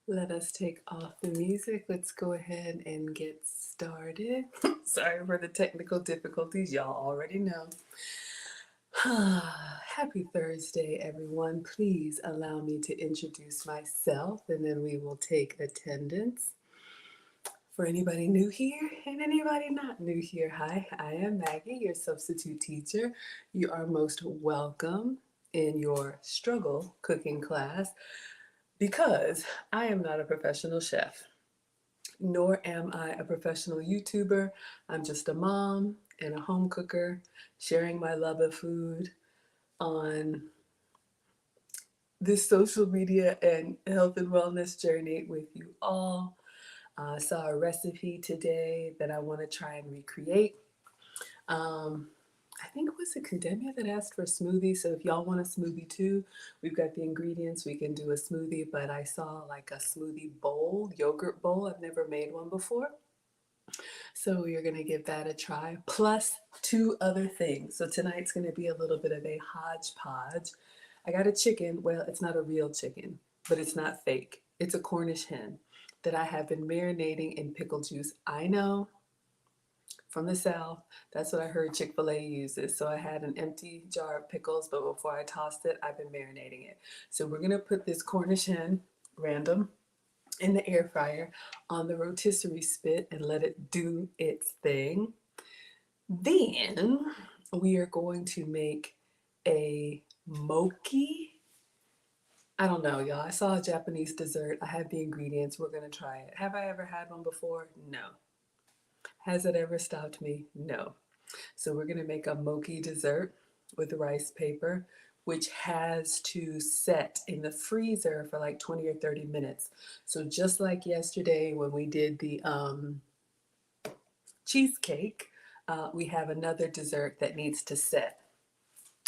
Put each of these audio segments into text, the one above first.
Let us take off the music. Let's go ahead and get started. Sorry for the technical difficulties. Y'all already know. Happy Thursday, everyone. Please allow me to introduce myself and then we will take attendance. For anybody new here and anybody not new here, hi, I am Maggie, your substitute teacher. You are most welcome in your struggle cooking class because I am not a professional chef, nor am I a professional YouTuber. I'm just a mom and a home cooker sharing my love of food on this social media and health and wellness journey with you all. I saw a recipe today that I want to try and recreate. Um, I think it was a Condemnia that asked for a smoothie. So if y'all want a smoothie too, we've got the ingredients. We can do a smoothie, but I saw like a smoothie bowl, yogurt bowl. I've never made one before. So you're going to give that a try, plus two other things. So tonight's going to be a little bit of a hodgepodge. I got a chicken. Well, it's not a real chicken, but it's not fake. It's a Cornish hen that I have been marinating in pickle juice. I know, from the South. That's what I heard Chick-fil-A uses. So I had an empty jar of pickles, but before I tossed it, I've been marinating it. So we're going to put this Cornish hen, random, in the air fryer on the rotisserie spit and let it do its thing. Then we are going to make a mochi. I don't know, y'all. I saw a Japanese dessert. I have the ingredients. We're going to try it. Have I ever had one before? No. Has it ever stopped me? No. So we're going to make a mochi dessert with rice paper, which has to set in the freezer for like 20 or 30 minutes. So just like yesterday when we did the cheesecake, we have another dessert that needs to set.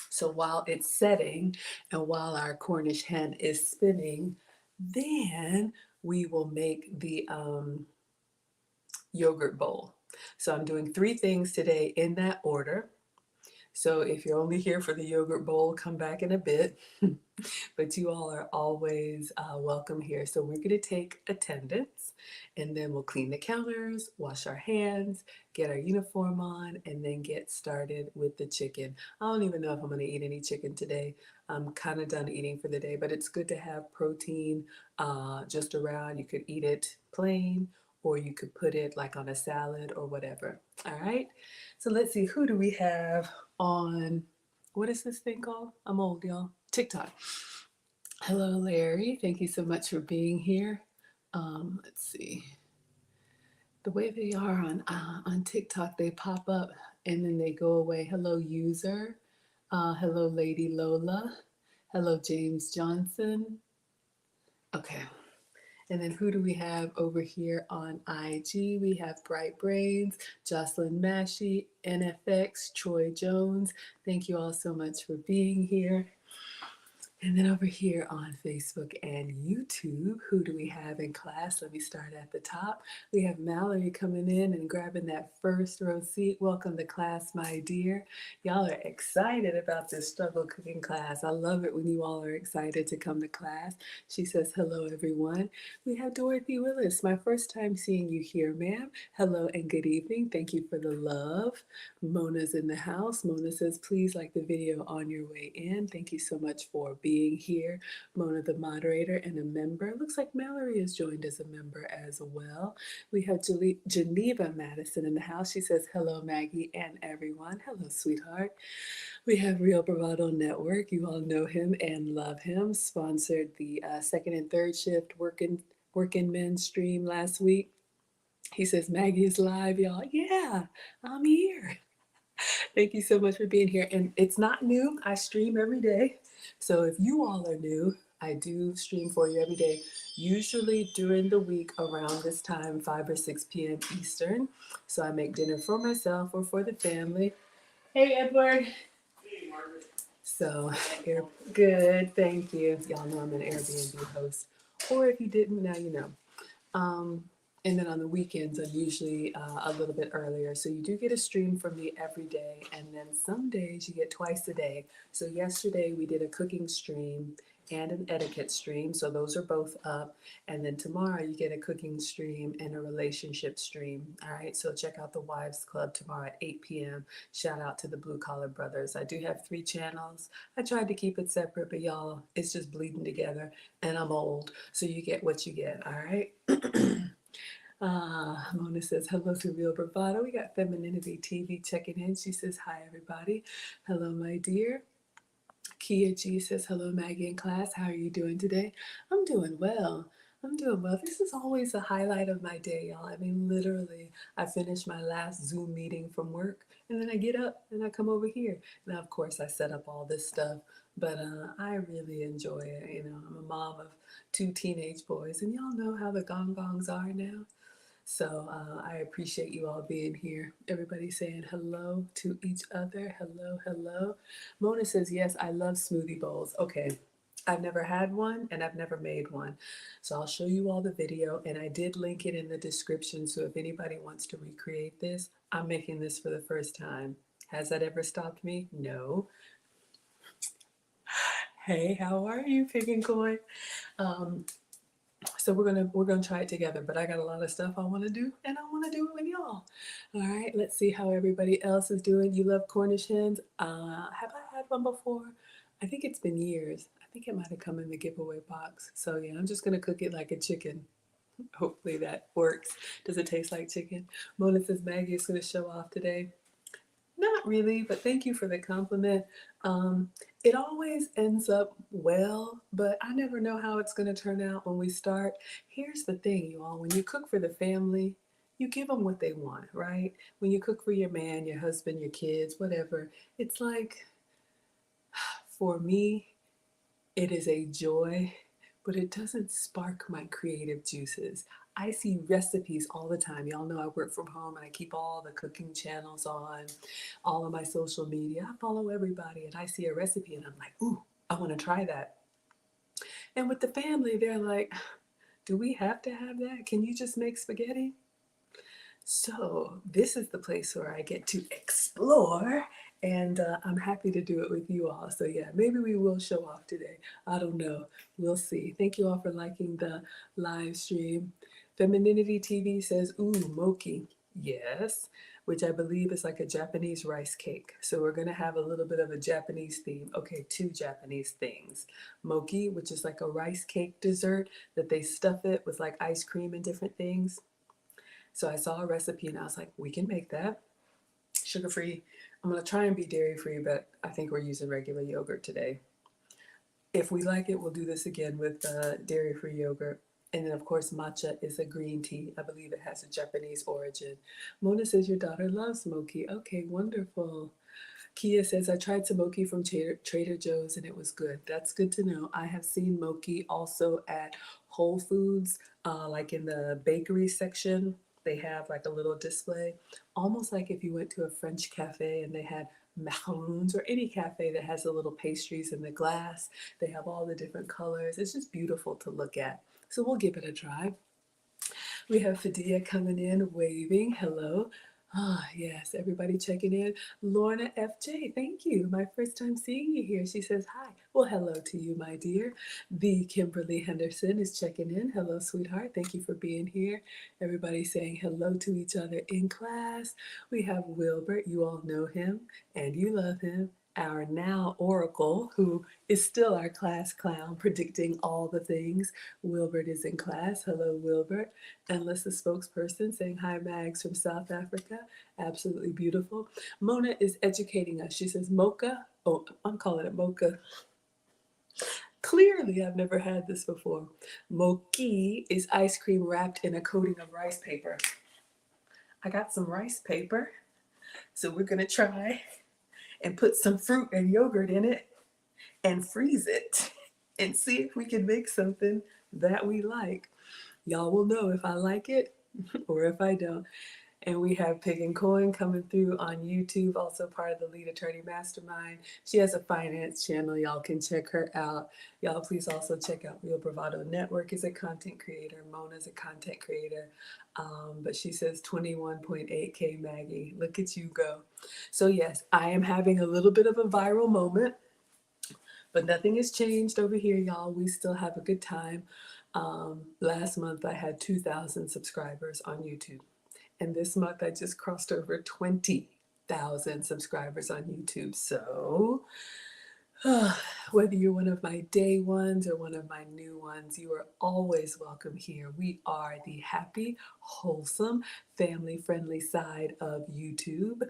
So while it's setting and while our Cornish hen is spinning, then we will make the yogurt bowl. So I'm doing three things today in that order. So if you're only here for the yogurt bowl, come back in a bit. But you all are always welcome here. So we're going to take attendance and then we'll clean the counters, wash our hands, get our uniform on, and then get started with the chicken. I don't even know if I'm going to eat any chicken today. I'm kind of done eating for the day, but it's good to have protein just around. You could eat it plain or you could put it like on a salad or whatever. All right. So let's see, who do we have on, what is this thing called? I'm old, y'all. TikTok. Hello, Larry. Thank you so much for being here. Let's see. The way they are on TikTok, they pop up and then they go away. Hello, user. Hello, Lady Lola. Hello, James Johnson. Okay. And then who do we have over here on IG? We have Bright Brains, Jocelyn Massey, NFX, Troy Jones. Thank you all so much for being here. And then over here on Facebook and YouTube, who do we have in class? Let me start at the top. We have Mallory coming in and grabbing that first row seat. Welcome to class, my dear. Y'all are excited about this struggle cooking class. I love it when you all are excited to come to class. She says, hello, everyone. We have Dorothy Willis. My first time seeing you here, ma'am. Hello and good evening. Thank you for the love. Mona's in the house. Mona says, please like the video on your way in. Thank you so much for being here. Mona, the moderator and a member. Looks like Mallory is joined as a member as well. We have Geneva Madison in the house. She says, hello, Maggie and everyone. Hello, sweetheart. We have Real Bravado Network. You all know him and love him. Sponsored the second and third shift working men stream last week. He says, Maggie is live, y'all. Yeah, I'm here. Thank you so much for being here. And it's not new. I stream every day. So if you all are new, I do stream for you every day, usually during the week around this time, 5 or 6 p.m. Eastern. So I make dinner for myself or for the family. Hey, Edward. Hey, Margaret. So, good. Thank you. Y'all know I'm an Airbnb host. Or if you didn't, now you know. And then on the weekends, I'm usually a little bit earlier. So you do get a stream from me every day. And then some days you get twice a day. So yesterday we did a cooking stream and an etiquette stream. So those are both up. And then tomorrow you get a cooking stream and a relationship stream. All right. So check out the Wives Club tomorrow at 8 p.m. Shout out to the Blue Collar Brothers. I do have 3 channels. I tried to keep it separate, but y'all, it's just bleeding together. And I'm old. So you get what you get. All right. Mona says, hello to Real Bravado. We got Femininity TV checking in. She says, hi, everybody. Hello, my dear. Kia G says, hello, Maggie in class. How are you doing today? I'm doing well. I'm doing well. This is always a highlight of my day, y'all. I mean, literally, I finish my last Zoom meeting from work, and then I get up and I come over here. Now, of course, I set up all this stuff, but I really enjoy it. You know, I'm a mom of 2 teenage boys, and y'all know how the gong gongs are now. So I appreciate you all being here. Everybody saying hello to each other. Hello, hello. Mona says, yes, I love smoothie bowls. Okay, I've never had one and I've never made one. So I'll show you all the video, and I did link it in the description. So if anybody wants to recreate this, I'm making this for the first time. Has that ever stopped me? No. Hey, how are you, Pig and Coin? So we're gonna try it together, but I got a lot of stuff I want to do, and I want to do it with y'all. All right, let's see how everybody else is doing. You love Cornish hens? Have I had one before? I think it's been years. I think it might have come in the giveaway box. So yeah, I'm just gonna cook it like a chicken. Hopefully that works. Does it taste like chicken? Mona says Maggie is gonna show off today. Not really, but thank you for the compliment. It always ends up well, but I never know how it's going to turn out when we start. Here's the thing, you all, when you cook for the family, you give them what they want, right? When you cook for your man, your husband, your kids, whatever, it's like, for me, it is a joy, but it doesn't spark my creative juices. I see recipes all the time. Y'all know I work from home and I keep all the cooking channels on, all of my social media. I follow everybody and I see a recipe and I'm like, ooh, I want to try that. And with the family, they're like, do we have to have that? Can you just make spaghetti? So this is the place where I get to explore, and I'm happy to do it with you all. So yeah, maybe we will show off today. I don't know. We'll see. Thank you all for liking the live stream. Femininity TV says, ooh, mochi. Yes, which I believe is like a Japanese rice cake. So we're going to have a little bit of a Japanese theme. Okay, 2 Japanese things. Mochi, which is like a rice cake dessert that they stuff it with like ice cream and different things. So I saw a recipe and I was like, we can make that. Sugar free. I'm going to try and be dairy free, but I think we're using regular yogurt today. If we like it, we'll do this again with dairy free yogurt. And then, of course, matcha is a green tea. I believe it has a Japanese origin. Mona says your daughter loves mochi. Okay, wonderful. Kia says, I tried some mochi from Trader Joe's and it was good. That's good to know. I have seen mochi also at Whole Foods, like in the bakery section. They have like a little display, almost like if you went to a French cafe and they had macaroons, or any cafe that has the little pastries in the glass. They have all the different colors. It's just beautiful to look at. So we'll give it a try. We have Fadia coming in, waving. Hello. Ah, yes, everybody checking in. Lorna FJ, thank you. My first time seeing you here. She says hi. Well, hello to you, my dear. The Kimberly Henderson is checking in. Hello, sweetheart. Thank you for being here. Everybody saying hello to each other in class. We have Wilbert. You all know him and you love him. Our now Oracle, who is still our class clown, predicting all the things. Wilbert is in class. Hello, Wilbert. Endless, the spokesperson, saying hi, Mags from South Africa. Absolutely beautiful. Mona is educating us. She says mocha. Oh, I'm calling it mocha. Clearly, I've never had this before. Mochi is ice cream wrapped in a coating of rice paper. I got some rice paper, so we're gonna try and put some fruit and yogurt in it and freeze it and see if we can make something that we like. Y'all will know if I like it or if I don't. And we have Pig and Coin coming through on YouTube, also part of the Lead Attorney Mastermind. She has a finance channel. Y'all can check her out. Y'all please also check out Real Bravado Network is a content creator. Mona's a content creator. But she says 21.8K Maggie. Look at you go. So yes, I am having a little bit of a viral moment But nothing has changed over here, y'all. We still have a good time. Last month I had 2,000 subscribers on YouTube. And this month I just crossed over 20,000 subscribers on YouTube. So whether you're one of my day ones or one of my new ones, you are always welcome here. We are the happy, wholesome, family-friendly side of YouTube.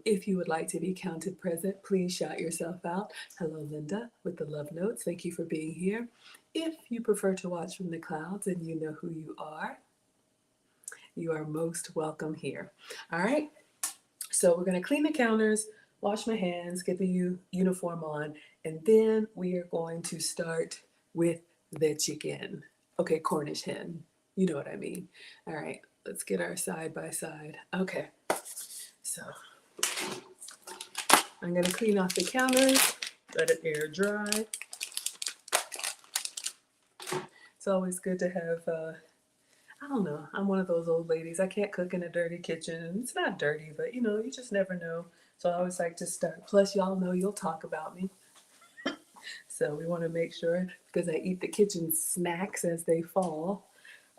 If you would like to be counted present, please shout yourself out. Hello, Linda, with the love notes. Thank you for being here. If you prefer to watch from the clouds and you know who you are most welcome here. All right, so we're going to clean the counters, wash my hands, get the uniform on, and then we are going to start with the chicken. Okay, Cornish hen. You know what I mean. All right, let's get our side by side. Okay, so I'm going to clean off the counters, let it air dry. It's always good to have, I don't know, I'm one of those old ladies. I can't cook in a dirty kitchen. It's not dirty, but you just never know. So I always like to start. Plus, y'all know you'll talk about me. So we want to make sure, because I eat the kitchen snacks as they fall.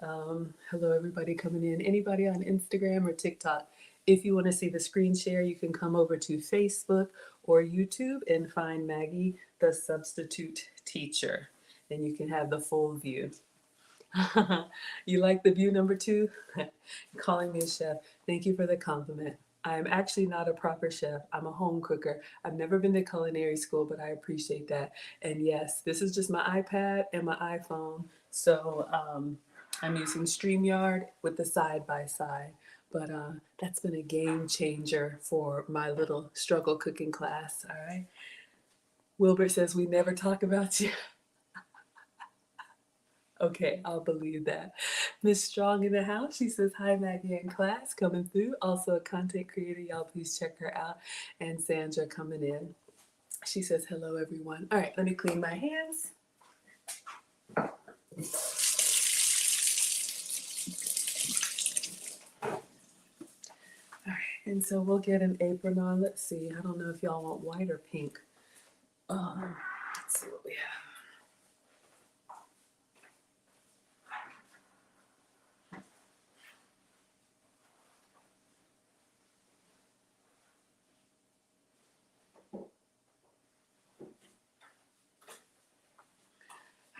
Hello, everybody coming in. Anybody on Instagram or TikTok? If you want to see the screen share, you can come over to Facebook or YouTube and find Maggie, the Substitute Teacher. And you can have the full view. You like the view number 2? Calling me a chef. Thank you for the compliment. I'm actually not a proper chef. I'm a home cooker. I've never been to culinary school, but I appreciate that. And yes, this is just my iPad and my iPhone. So I'm using StreamYard with the side-by-side. But that's been a game changer for my little struggle cooking class, all right? Wilbert says, we never talk about you. Okay, I'll believe that. Miss Strong in the house. She says, hi, Maggie and class, coming through. Also a content creator. Y'all please check her out. And Sandra coming in. She says, hello, everyone. All right, let me clean my hands. All right, and so we'll get an apron on. Let's see. I don't know if y'all want white or pink. Let's see what we have.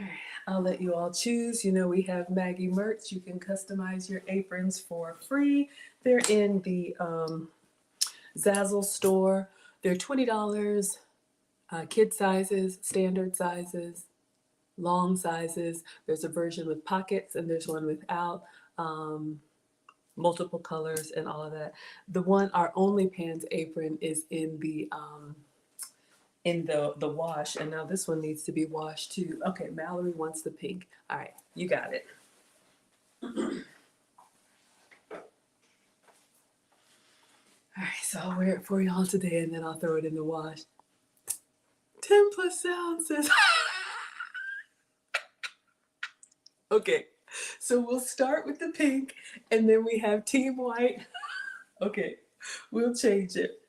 All right, I'll let you all choose. We have Maggie merch. You can customize your aprons for free. They're in the Zazzle store. They're $20. Kid sizes, standard sizes, long sizes. There's a version with pockets and there's one without, multiple colors and all of that. Our OnlyPans apron is in the wash, and now this one needs to be washed too. Okay, Mallory wants the pink. All right, you got it. All right, so I'll wear it for y'all today and then I'll throw it in the wash. 10 plus ounces. Okay, so we'll start with the pink and then we have team white. Okay, we'll change it.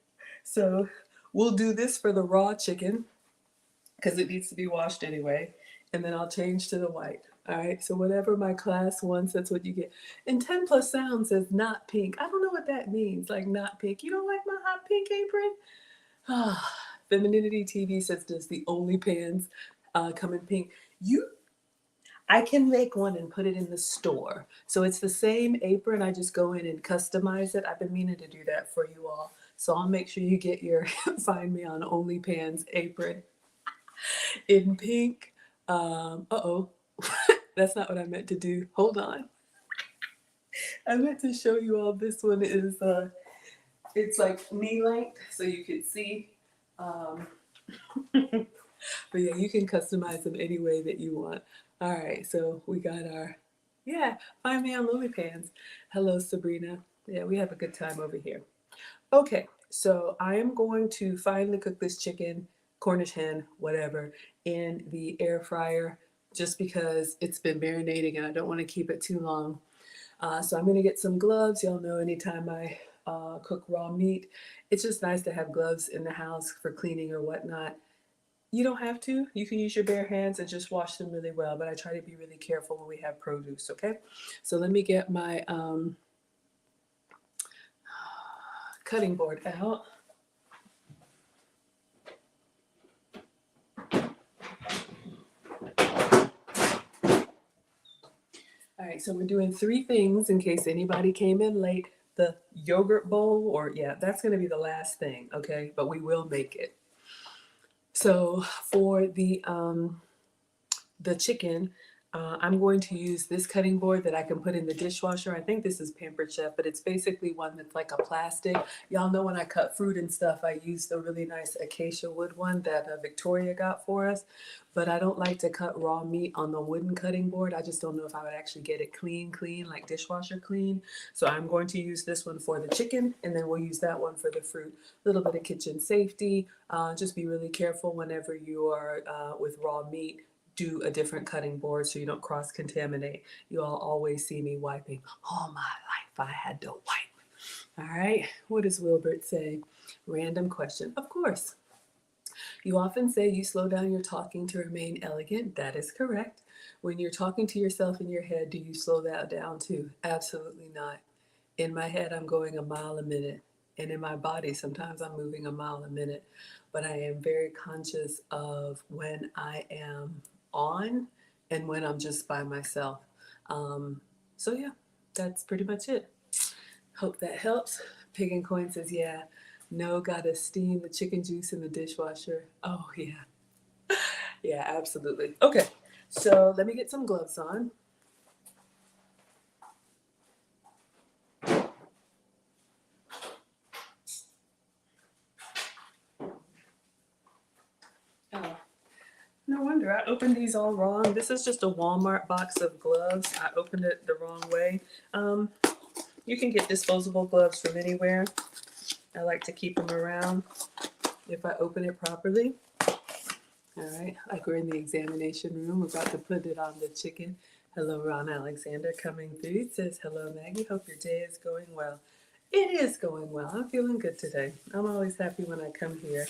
So we'll do this for the raw chicken because it needs to be washed anyway. And then I'll change to the white. All right, so whatever my class wants, that's what you get. And 10 plus sound says not pink. I don't know what that means, like not pink. You don't like my hot pink apron? Femininity TV says, does the OnlyPans come in pink? I can make one and put it in the store. So it's the same apron. I just go in and customize it. I've been meaning to do that for you all. So I'll make sure you get your find me on OnlyPans apron in pink. Uh-oh. That's not what I meant to do. Hold on. I meant to show you all this one is, it's like knee length so you can see. But yeah, you can customize them any way that you want. All right, so we got our, find me on OnlyPans. Hello, Sabrina. Yeah, we have a good time over here. Okay, so I am going to finally cook this chicken, Cornish hen, whatever, in the air fryer just because it's been marinating and I don't want to keep it too long. So I'm going to get some gloves. Y'all know anytime I cook raw meat, it's just nice to have gloves in the house for cleaning or whatnot. You don't have to. You can use your bare hands and just wash them really well, but I try to be really careful when we have produce, okay? So let me get my cutting board out. All right, so we're doing 3 things in case anybody came in late. The yogurt bowl, or yeah, that's gonna be the last thing, okay? But we will make it. So for the chicken, I'm going to use this cutting board that I can put in the dishwasher. I think this is Pampered Chef, but it's basically one that's like a plastic. Y'all know when I cut fruit and stuff, I use the really nice acacia wood one that Victoria got for us. But I don't like to cut raw meat on the wooden cutting board. I just don't know if I would actually get it clean, like dishwasher clean. So I'm going to use this one for the chicken, and then we'll use that one for the fruit. A little bit of kitchen safety. Just be really careful whenever you are with raw meat. Do a different cutting board so you don't cross-contaminate. You all always see me wiping. All my life I had to wipe. All right, what does Wilbert say? Random question. Of course. You often say you slow down your talking to remain elegant. That is correct. When you're talking to yourself in your head, do you slow that down too? Absolutely not. In my head, I'm going a mile a minute. And in my body, sometimes I'm moving a mile a minute. But I am very conscious of when I am on and when I'm just by myself. So yeah, that's pretty much it. Hope that helps. Pig and Coin says, yeah, no, gotta steam the chicken juice in the dishwasher. Oh yeah, yeah, absolutely. Okay, so let me get some gloves on. Oh, no wonder I opened these all wrong. This is just a Walmart box of gloves. I opened it the wrong way. You can get disposable gloves from anywhere. I like to keep them around if I open it properly. All right, like we're in the examination room, we're about to put it on the chicken. Hello, Ron Alexander coming through. It says, hello, Maggie. Hope your day is going well. It is going well. I'm feeling good today. I'm always happy when I come here,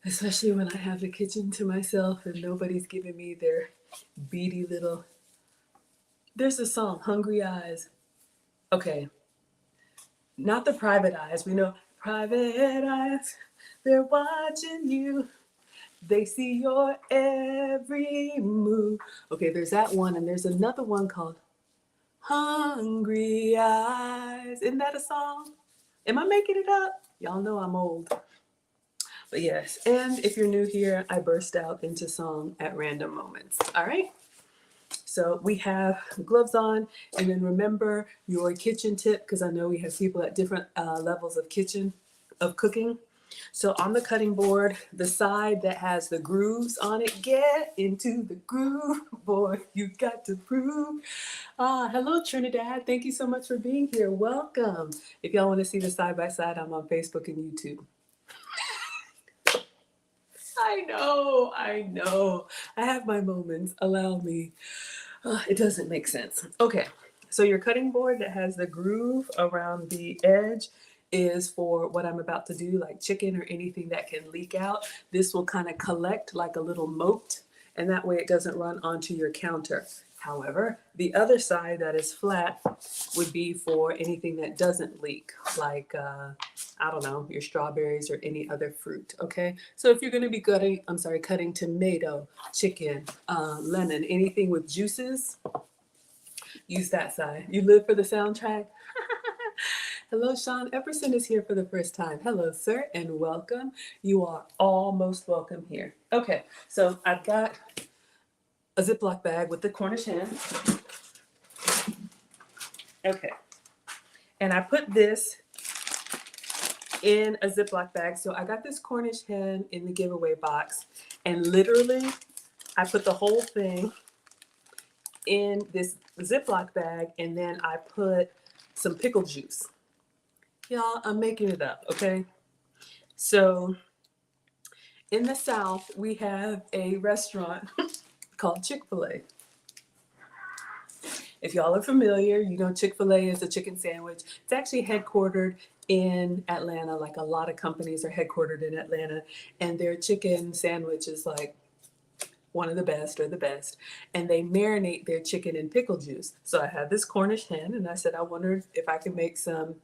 especially when I have the kitchen to myself and nobody's giving me their beady little. There's a song, Hungry Eyes. Okay, not the private eyes. We know private eyes, they're watching you. They see your every move. Okay, there's that one, and there's another one called Hungry Eyes. Isn't that a song? Am I making it up? Y'all know I'm old. But yes, and if you're new here, I burst out into song at random moments. All right? So we have gloves on, and then remember your kitchen tip, because I know we have people at different levels of cooking. So on the cutting board, the side that has the grooves on it, get into the groove, boy, you got to prove. Hello Trinidad, thank you so much for being here. Welcome. If y'all want to see the side by side, I'm on Facebook and YouTube. I know. I have my moments. Allow me. It doesn't make sense. Okay, so your cutting board that has the groove around the edge is for what I'm about to do, like chicken or anything that can leak out. This will kind of collect like a little moat, and that way it doesn't run onto your counter. However, the other side that is flat would be for anything that doesn't leak, like, I don't know, your strawberries or any other fruit, okay? So if you're gonna be cutting tomato, chicken, lemon, anything with juices, use that side. You live for the soundtrack? Hello, Sean Epperson is here for the first time. Hello, sir, and welcome. You are all most welcome here. Okay, so I've got a Ziploc bag with the Cornish hen. Okay, and I put this in a Ziploc bag. So I got this Cornish hen in the giveaway box, and literally I put the whole thing in this Ziploc bag, and then I put some pickle juice. Y'all, I'm making it up, okay? So in the South, we have a restaurant called Chick-fil-A. If y'all are familiar, you know Chick-fil-A is a chicken sandwich. It's actually headquartered in Atlanta. Like a lot of companies are headquartered in Atlanta, and their chicken sandwich is like one of the best or the best. And they marinate their chicken in pickle juice. So I had this Cornish hen, and I said I wondered if I could make some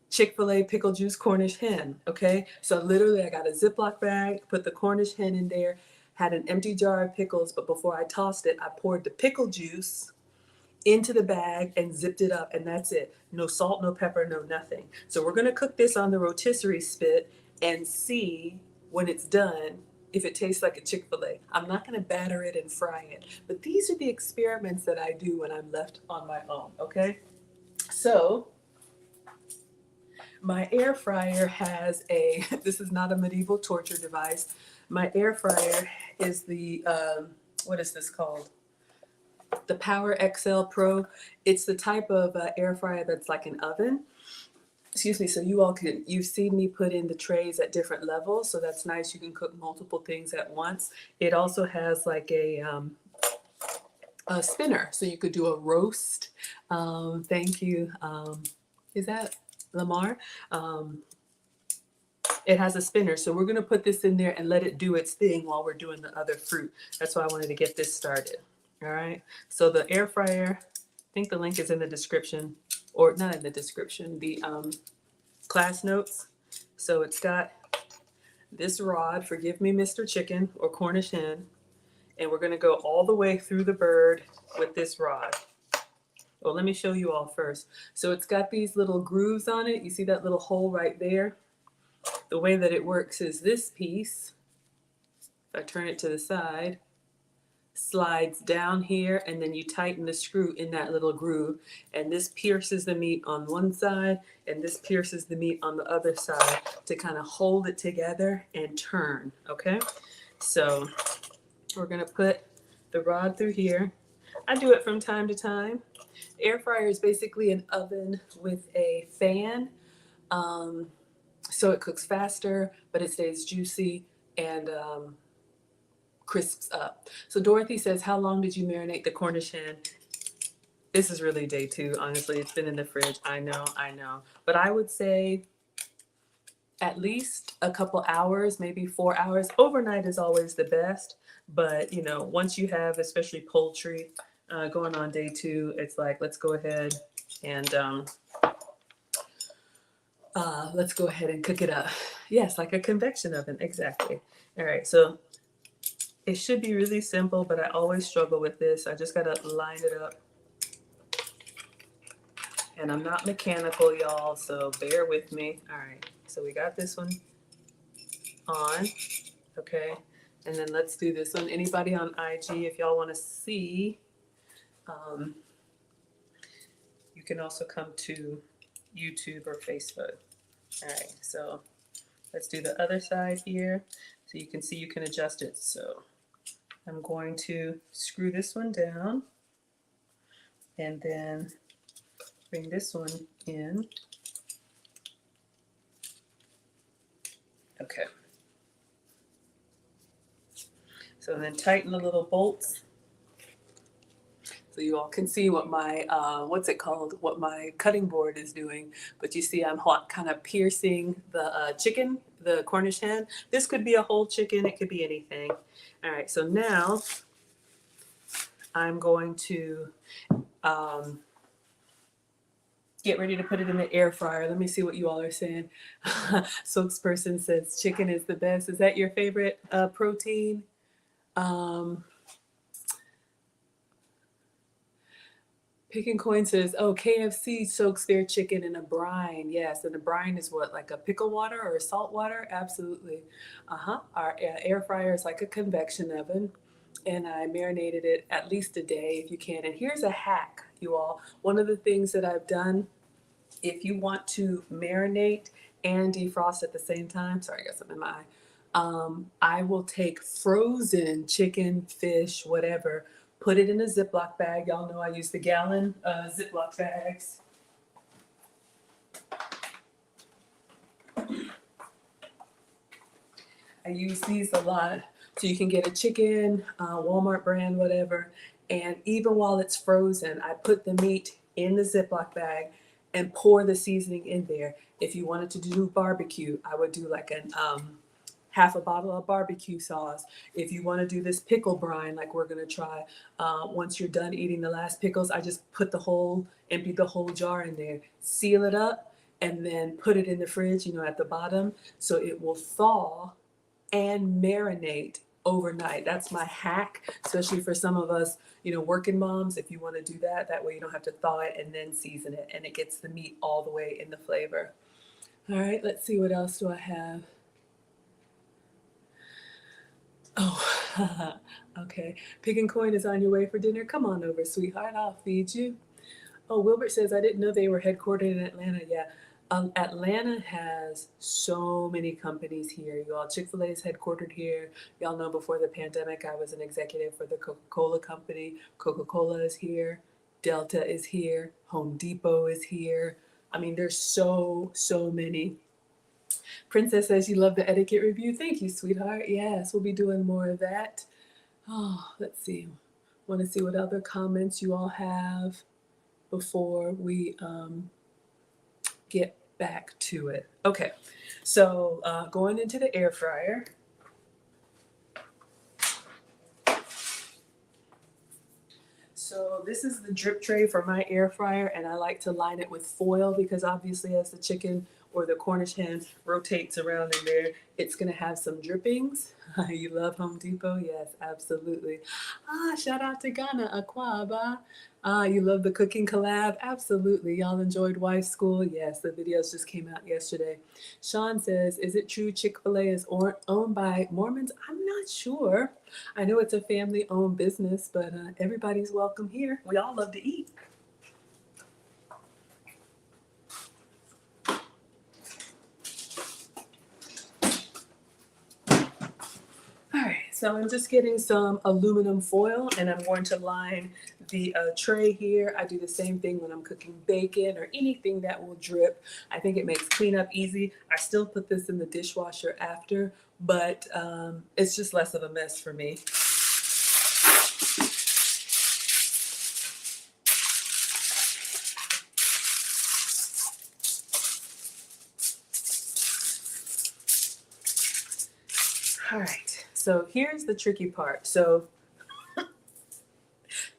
Chick-fil-A pickle juice Cornish hen. Okay, so literally I got a Ziploc bag, put the Cornish hen in there, had an empty jar of pickles, but before I tossed it, I poured the pickle juice into the bag and zipped it up, and that's it. No salt, no pepper, no nothing. So we're gonna cook this on the rotisserie spit and see when it's done if it tastes like a Chick-fil-A. I'm not gonna batter it and fry it, but these are the experiments that I do when I'm left on my own, okay? So my air fryer has a, this is not a medieval torture device. My air fryer is the, what is this called? The Power XL Pro. It's the type of air fryer that's like an oven. Excuse me, so you all can, you've seen me put in the trays at different levels, so that's nice. You can cook multiple things at once. It also has like a spinner, so you could do a roast. Thank you. Is that Lamar? It has a spinner, so we're gonna put this in there and let it do its thing while we're doing the other fruit. That's why I wanted to get this started. All right, so the air fryer, I think the link is in the description, or not in the description, the class notes. So it's got this rod, forgive me Mr. Chicken or Cornish hen, and we're gonna go all the way through the bird with this rod. Well, let me show you all first. So it's got these little grooves on it. You see that little hole right there? The way that it works is this piece, if I turn it to the side, slides down here, and then you tighten the screw in that little groove, and this pierces the meat on one side and this pierces the meat on the other side to kind of hold it together and turn. Okay, so we're gonna put the rod through here. I do it from time to time. Air fryer is basically an oven with a fan, so it cooks faster, but it stays juicy and crisps up. So Dorothy says, how long did you marinate the Cornish hen? This is really day 2, honestly. It's been in the fridge. I know. But I would say at least a couple hours, maybe 4 hours. Overnight is always the best. But, you know, once you have, especially poultry, going on day 2, it's like, let's go ahead and cook it up. Yes, like a convection oven, exactly. All right, so it should be really simple, but I always struggle with this. I just gotta line it up. And I'm not mechanical, y'all, so bear with me. All right, so we got this one on, okay? And then let's do this one. Anybody on IG, if y'all wanna see, you can also come to YouTube or Facebook. All right, so let's do the other side here. So you can see you can adjust it. So I'm going to screw this one down and then bring this one in. Okay. So then tighten the little bolts so you all can see what my, what my cutting board is doing. But you see I'm kind of piercing the chicken, the Cornish hen. This could be a whole chicken, it could be anything. All right, so now I'm going to get ready to put it in the air fryer. Let me see what you all are saying. Spokesperson says chicken is the best. Is that your favorite protein? Pick and Coin says, oh, KFC soaks their chicken in a brine. Yes, and the brine is what, like a pickle water or salt water? Absolutely. Our air fryer is like a convection oven, and I marinated it at least a day if you can. And here's a hack, you all. One of the things that I've done, if you want to marinate and defrost at the same time, sorry, I got something in my eye. I will take frozen chicken, fish, whatever, put it in a Ziploc bag. Y'all know I use the gallon Ziploc bags. I use these a lot. So you can get a chicken, Walmart brand, whatever, And even while it's frozen, I put the meat in the Ziploc bag and pour the seasoning in there. If you wanted to do barbecue, I would do like an half a bottle of barbecue sauce. If you want to do this pickle brine, like we're gonna try, once you're done eating the last pickles, I just put empty the whole jar in there, seal it up, and then put it in the fridge, at the bottom, so it will thaw and marinate overnight. That's my hack, especially for some of us, working moms. If you want to do that, that way you don't have to thaw it and then season it, and it gets the meat all the way in the flavor. All right, let's see, what else do I have? Oh, okay. Pig and Coin is on your way for dinner. Come on over, sweetheart. I'll feed you. Oh, Wilbert says, I didn't know they were headquartered in Atlanta. Yeah. Atlanta has so many companies here. Y'all, Chick-fil-A is headquartered here. Y'all know before the pandemic, I was an executive for the Coca-Cola company. Coca-Cola is here. Delta is here. Home Depot is here. I mean, there's so many. Princess says you love the etiquette review. Thank you, sweetheart. Yes, we'll be doing more of that. Oh, let's see. Want to see what other comments you all have before we get back to it. Okay, so going into the air fryer. So this is the drip tray for my air fryer, and I like to line it with foil because obviously as the chicken or the Cornish hen rotates around in there, it's gonna have some drippings. You love Home Depot? Yes, absolutely. Shout out to Ghana, Aquaba. You love the cooking collab? Absolutely. Y'all enjoyed Wife School? Yes, the videos just came out yesterday. Sean says, is it true Chick-fil-A is owned by Mormons? I'm not sure. I know it's a family-owned business, but everybody's welcome here. We all love to eat. All right, so I'm just getting some aluminum foil, and I'm going to line the tray here. I do the same thing when I'm cooking bacon or anything that will drip. I think it makes cleanup easy. I still put this in the dishwasher after, but it's just less of a mess for me. All right, so here's the tricky part. So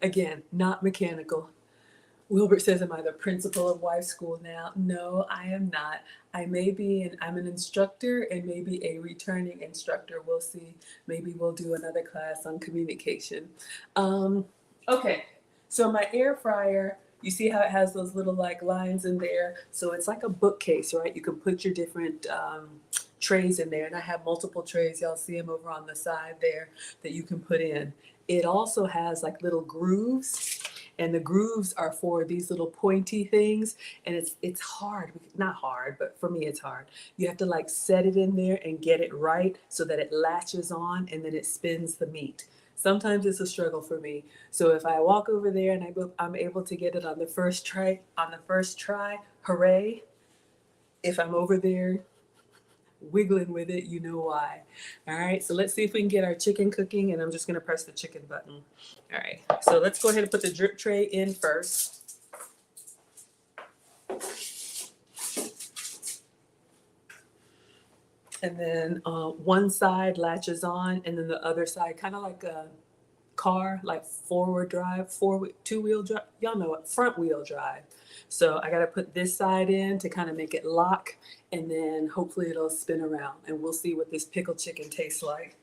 again, not mechanical. Wilbert says, am I the principal of Wife School now? No, I am not. I'm an instructor and maybe a returning instructor. We'll see. Maybe we'll do another class on communication. Okay, so my air fryer, you see how it has those little like lines in there? So it's like a bookcase, right? You can put your different trays in there, and I have multiple trays. Y'all see them over on the side there that you can put in. It also has like little grooves, and the grooves are for these little pointy things, and it's hard, not hard, but for me it's hard. You have to like set it in there and get it right so that it latches on and then it spins the meat. Sometimes it's a struggle for me. So if I walk over there and I'm able to get it on the first try, hooray. If I'm over there wiggling with it, you know why. All right, so let's see if we can get our chicken cooking, and I'm just gonna press the chicken button. All right, so let's go ahead and put the drip tray in first. And then one side latches on, and then the other side, kind of like a car, like forward drive, two-wheel drive, y'all know it, front wheel drive. So I gotta put this side in to kind of make it lock, and then hopefully it'll spin around, and we'll see what this pickled chicken tastes like.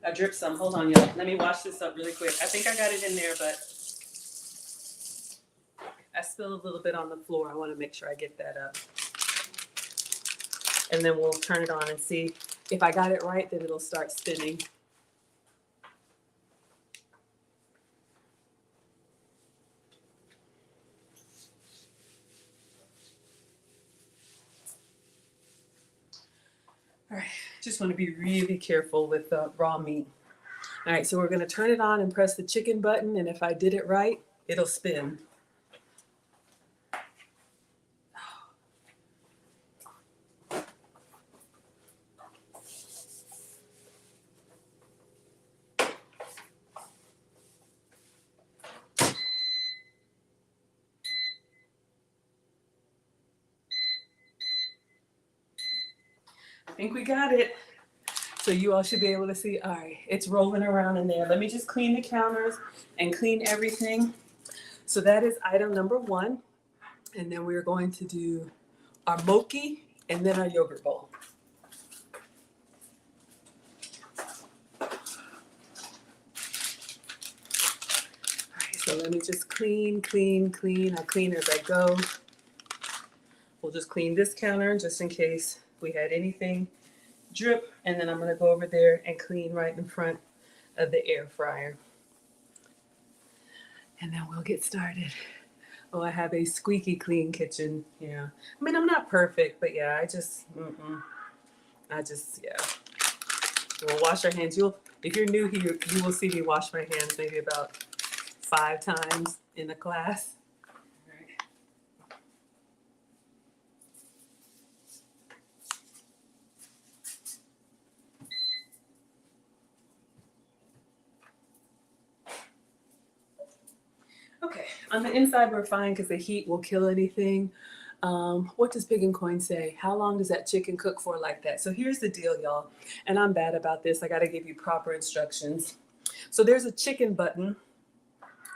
I dripped some. Hold on, y'all. Let me wash this up really quick. I think I got it in there, but I spilled a little bit on the floor. I want to make sure I get that up. And then we'll turn it on and see if I got it right, then it'll start spinning. Just want to be really careful with raw meat. All right, so we're going to turn it on and press the chicken button, and if I did it right, it'll spin. I think we got it. So you all should be able to see, all right, it's rolling around in there. Let me just clean the counters and clean everything. So that is item number 1. And then we're going to do our mochi and then our yogurt bowl. All right, so let me just clean. I'll clean as I go. We'll just clean this counter just in case we had anything drip, and then I'm going to go over there and clean right in front of the air fryer. And then we'll get started. Oh, I have a squeaky clean kitchen. Yeah. I mean, I'm not perfect, but yeah, yeah. We'll wash our hands. If you're new here, you will see me wash my hands maybe about 5 times in a class. Okay, on the inside we're fine because the heat will kill anything. What does Pig and Coin say? How long does that chicken cook for like that? So here's the deal, y'all. And I'm bad about this. I got to give you proper instructions. So there's a chicken button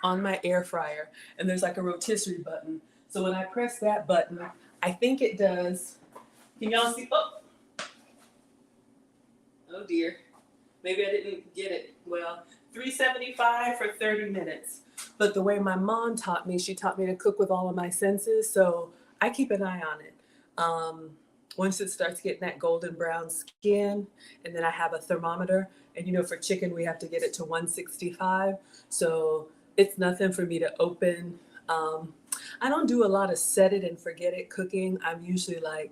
on my air fryer, and there's like a rotisserie button. So when I press that button, I think it does. Can y'all see? Oh dear. Maybe I didn't get it well. 375 for 30 minutes. But the way my mom taught me, she taught me to cook with all of my senses, so I keep an eye on it. Once it starts getting that golden brown skin, and then I have a thermometer, and you know, for chicken, we have to get it to 165, so it's nothing for me to open. I don't do a lot of set it and forget it cooking. I'm usually like,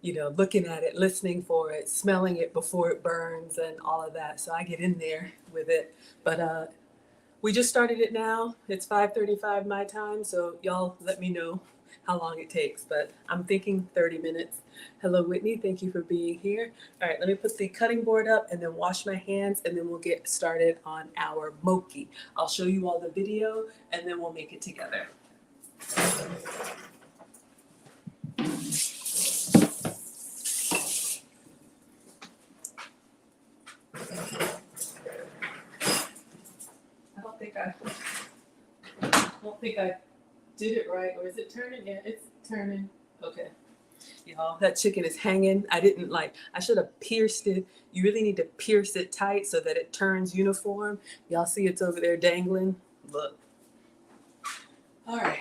you know, looking at it, listening for it, smelling it before it burns and all of that. So I get in there with it. But we just started it now. It's 5:35 my time. So y'all let me know how long it takes. But I'm thinking 30 minutes. Hello, Whitney. Thank you for being here. All right, let me put the cutting board up and then wash my hands, and then we'll get started on our mochi. I'll show you all the video and then we'll make it together. I don't think I did it right. Or is it turning? Yeah, it's turning. Okay. Y'all, that chicken is hanging. I should have pierced it. You really need to pierce it tight so that it turns uniform. Y'all see it's over there dangling? Look. All right.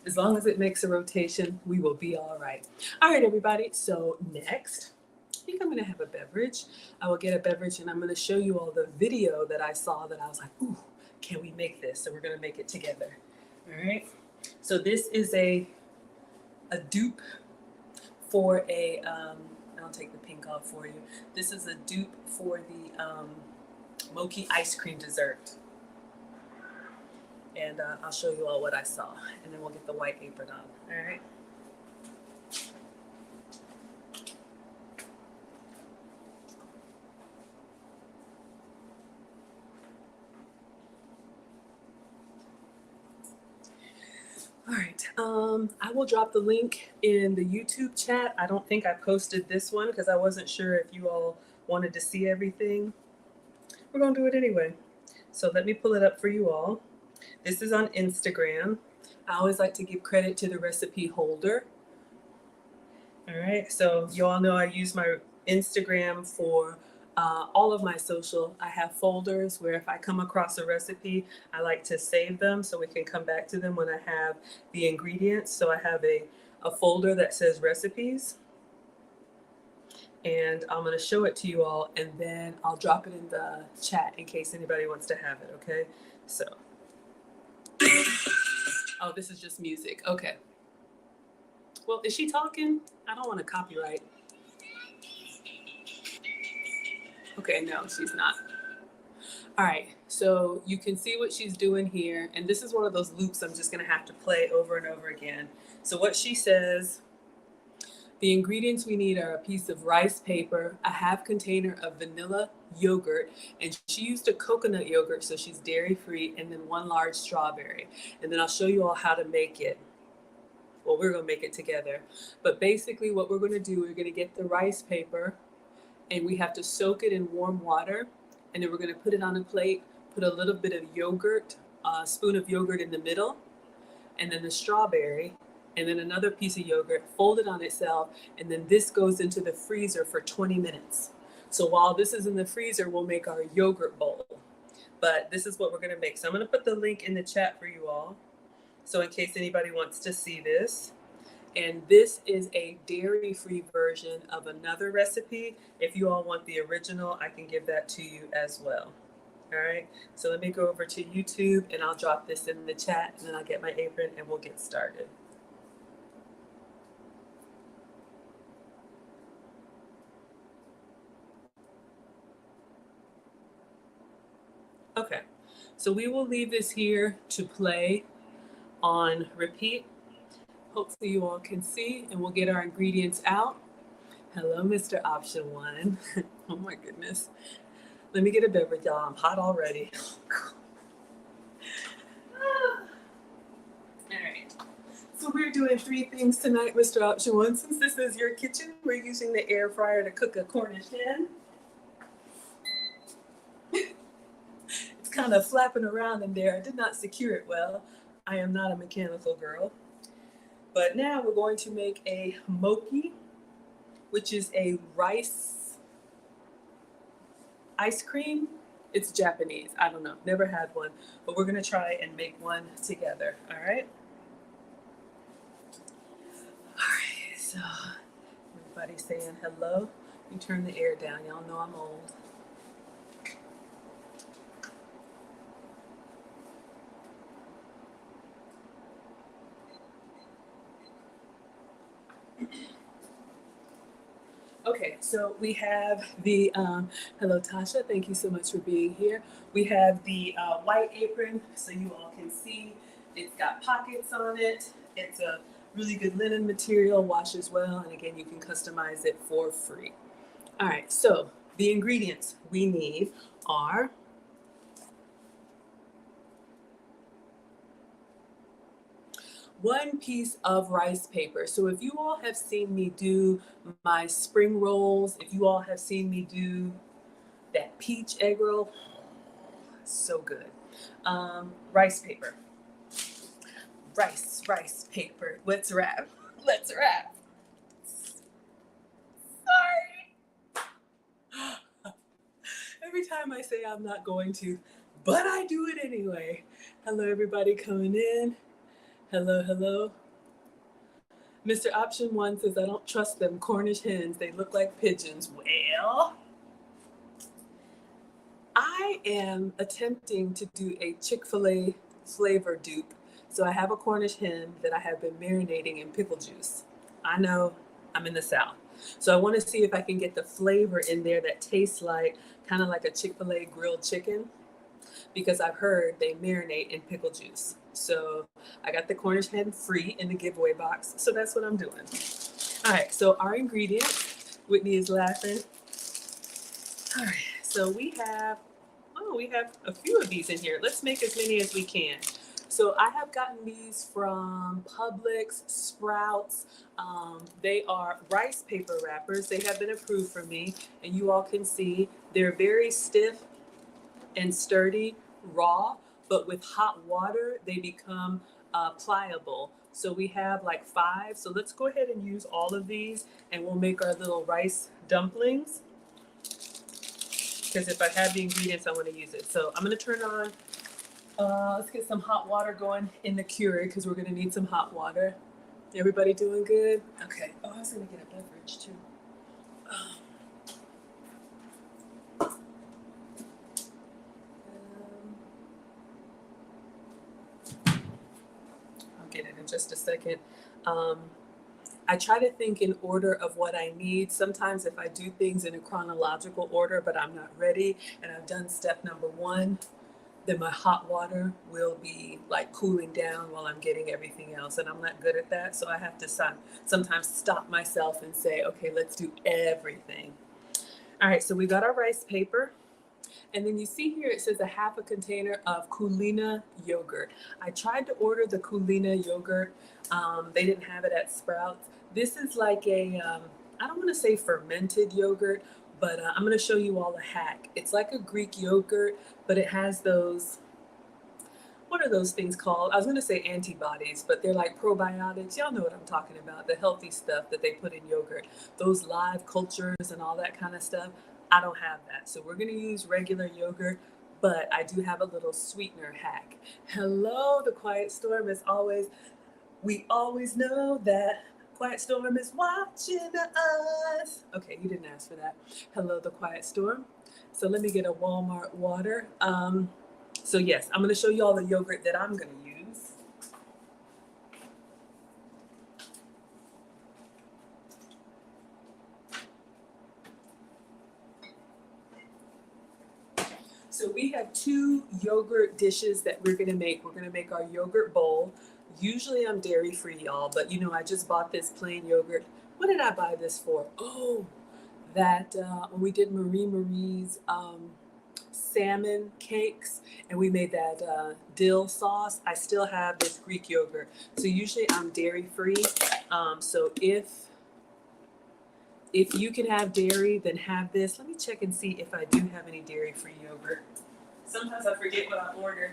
As long as it makes a rotation, we will be all right. All right, everybody. So next, I think I'm going to have a beverage. I will get a beverage, and I'm going to show you all the video that I saw that I was like, ooh, can we make this? So we're going to make it together. All right. So this is a dupe for I'll take the pink off for you. This is a dupe for the Mochi ice cream dessert. And I'll show you all what I saw, and then we'll get the white apron on. All right. All right. I will drop the link in the YouTube chat. I don't think I posted this one because I wasn't sure if you all wanted to see everything. We're going to do it anyway. So let me pull it up for you all. This is on Instagram. I always like to give credit to the recipe holder. All right, so you all know I use my Instagram for all of my social. I have folders where if I come across a recipe, I like to save them so we can come back to them when I have the ingredients. So I have a folder that says recipes. and I'm going to show it to you all, and then I'll drop it in the chat in case anybody wants to have it, okay? So, oh, this is just music. Okay. Well, is she talking? I don't want to copyright. Okay, no, she's not. All right, so you can see what she's doing here, and this is one of those loops I'm just going to have to play over and over again. So what she says, the ingredients we need are a piece of rice paper, a half container of vanilla yogurt, and she used a coconut yogurt, so she's dairy free, and then 1 large strawberry. And then I'll show you all how to make it. Well, we're going to make it together. But basically what we're going to do, we're going to get the rice paper, and we have to soak it in warm water, and then we're going to put it on a plate, put a little bit of yogurt, a spoon of yogurt in the middle, and then the strawberry, and then another piece of yogurt, fold it on itself, and then this goes into the freezer for 20 minutes. So while this is in the freezer, we'll make our yogurt bowl. But this is what we're going to make. So I'm going to put the link in the chat for you all, so in case anybody wants to see this. And this is a dairy-free version of another recipe. If you all want the original, I can give that to you as well. All right, so let me go over to YouTube, and I'll drop this in the chat, and then I'll get my apron and we'll get started. Okay, so we will leave this here to play on repeat. Hopefully you all can see, and we'll get our ingredients out. Hello, Mr. Option 1. Oh my goodness. Let me get a beverage, y'all. I'm hot already. All right. So we're doing 3 things tonight, Mr. Option 1. Since this is your kitchen, we're using the air fryer to cook a Cornish hen. It's kind of flapping around in there. I did not secure it well. I am not a mechanical girl. But now we're going to make a mochi, which is a rice ice cream. It's Japanese. I don't know. Never had one. But we're going to try and make one together. All right? All right. So everybody's saying hello. You turn the air down. Y'all know I'm old. Okay, so we have the, hello Tasha, thank you so much for being here. We have the white apron, so you all can see. It's got pockets on it. It's a really good linen material, washes well, and again, you can customize it for free. All right, so the ingredients we need are one piece of rice paper. So if you all have seen me do my spring rolls, if you all have seen me do that peach egg roll, so good. Rice paper. Rice paper. Let's wrap. Let's wrap. Sorry. Every time I say I'm not going to, but I do it anyway. Hello, everybody coming in. Hello, hello. Mr. Option 1 says, I don't trust them Cornish hens. They look like pigeons. Well, I am attempting to do a Chick-fil-A flavor dupe. So I have a Cornish hen that I have been marinating in pickle juice. I know I'm in the South. So I want to see if I can get the flavor in there that tastes like, kind of like a Chick-fil-A grilled chicken, because I've heard they marinate in pickle juice. So I got the Cornish hen free in the giveaway box. So that's what I'm doing. All right, so our ingredients, Whitney is laughing. All right, so we have a few of these in here. Let's make as many as we can. So I have gotten these from Publix, Sprouts. They are rice paper wrappers. They have been approved for me, and you all can see they're very stiff and sturdy, raw, but with hot water, they become pliable. So we have like 5. So let's go ahead and use all of these, and we'll make our little rice dumplings. Because if I have the ingredients, I want to use it. So I'm going to turn on, let's get some hot water going in the Keurig, because we're going to need some hot water. Everybody doing good? Okay. Oh, I was going to get a beverage too. Oh, just a second. I try to think in order of what I need. Sometimes if I do things in a chronological order, but I'm not ready and I've done step number one, then my hot water will be like cooling down while I'm getting everything else. And I'm not good at that. So I have to sometimes stop myself and say, okay, let's do everything. All right, so we got our rice paper. And then you see here it says a half a container of Kulina yogurt. I tried to order the Kulina yogurt. They didn't have it at Sprouts. This is like a, I don't want to say fermented yogurt, but I'm going to show you all a hack. It's like a Greek yogurt, but it has those, what are those things called? I was going to say antibodies, but they're like probiotics. Y'all know what I'm talking about, the healthy stuff that they put in yogurt, those live cultures and all that kind of stuff. I don't have that. So we're going to use regular yogurt, but I do have a little sweetener hack. Hello, the Quiet Storm. As always, we always know that Quiet Storm is watching us. Okay, you didn't ask for that. Hello, the Quiet Storm. So let me get a Walmart water. So yes, I'm going to show you all the yogurt that I'm going to use. So we have two yogurt dishes that we're going to make. We're going to make our yogurt bowl. Usually I'm dairy free, y'all, but you know, I just bought this plain yogurt. What did I buy this for? Oh, that when we did Marie's salmon cakes and we made that dill sauce, I still have this Greek yogurt. So usually I'm dairy free. So if you can have dairy, then have this. Let me check and see if I do have any dairy free yogurt. Sometimes I forget what I ordered.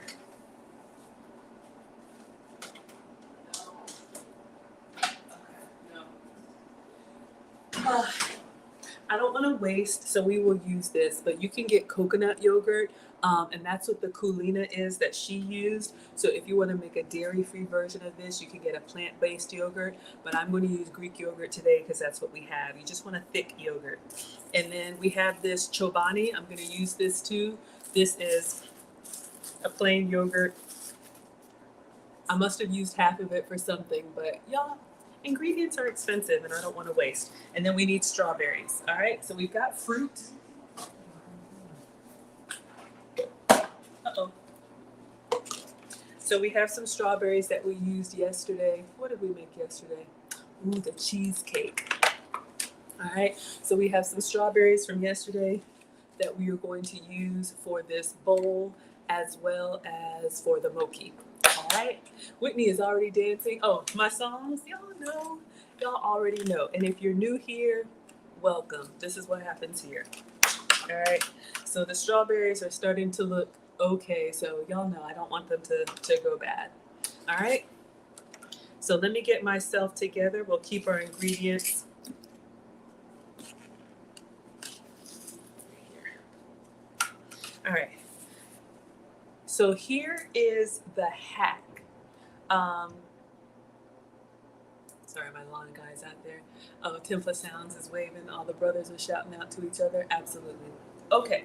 I don't want to waste, so we will use this, but you can get coconut yogurt, and that's what the Kulina is that she used. So if you want to make a dairy-free version of this, you can get a plant-based yogurt, but I'm going to use Greek yogurt today because that's what we have. You just want a thick yogurt. And then we have this Chobani. I'm going to use this too. This is a plain yogurt. I must have used half of it for something, but y'all, ingredients are expensive and I don't want to waste. And then we need strawberries. All right, so we've got fruit. Uh-oh. So we have some strawberries that we used yesterday. What did we make yesterday? Ooh, the cheesecake. All right, so we have some strawberries from yesterday that we are going to use for this bowl as well as for the mochi. All right, Whitney is already dancing. Oh, my songs, y'all know, y'all already know. And if you're new here, welcome. This is what happens here. All right, so the strawberries are starting to look okay. So y'all know I don't want them to go bad. All right, so let me get myself together. We'll keep our ingredients. All right. So here is the hack. Sorry, my lawn guys out there. Oh, Templa Sounds is waving. All the brothers are shouting out to each other. Absolutely. Okay.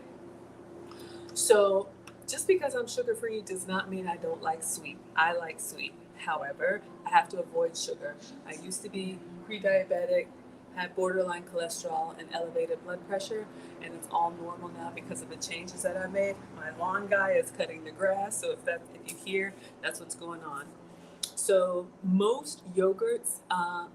So just because I'm sugar-free does not mean I don't like sweet. I like sweet. However, I have to avoid sugar. I used to be pre-diabetic, had borderline cholesterol and elevated blood pressure, and it's all normal now because of the changes that I made. My lawn guy is cutting the grass, so if you hear, that's what's going on. So most yogurts,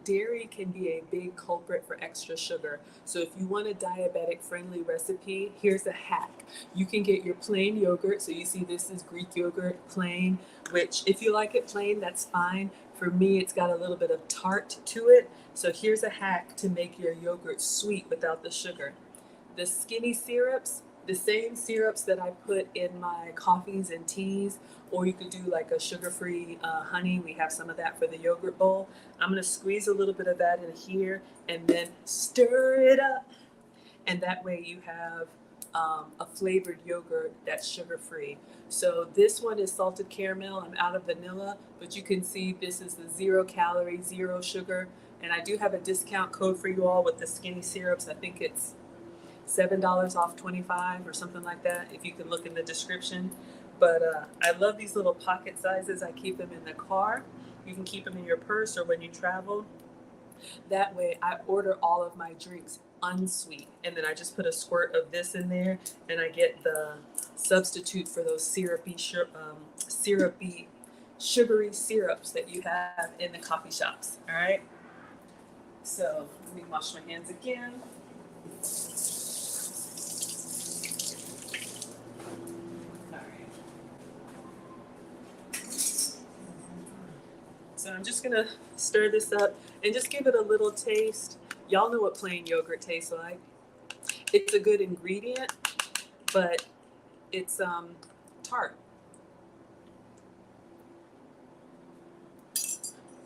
dairy can be a big culprit for extra sugar. So if you want a diabetic friendly recipe, here's a hack. You can get your plain yogurt. So you see this is Greek yogurt plain, which if you like it plain, that's fine. For me, it's got a little bit of tart to it. So here's a hack to make your yogurt sweet without the sugar. The skinny syrups, the same syrups that I put in my coffees and teas, or you could do like a sugar-free honey. We have some of that for the yogurt bowl. I'm gonna squeeze a little bit of that in here and then stir it up. And that way you have a flavored yogurt that's sugar-free. So this one is salted caramel. I'm out of vanilla, but you can see this is the 0 calorie, 0 sugar. And I do have a discount code for you all with the skinny syrups. I think it's $7 off 25 or something like that, if you can look in the description. But I love these little pocket sizes. I keep them in the car You can keep them in your purse or when you travel. That way I order all of my drinks unsweet, and then I just put a squirt of this in there, and I get the substitute for those syrupy sugary syrups that you have in the coffee shops. All right, so let me wash my hands again. All right, so I'm just gonna stir this up and just give it a little taste. Y'all know what plain yogurt tastes like. It's a good ingredient, but it's tart.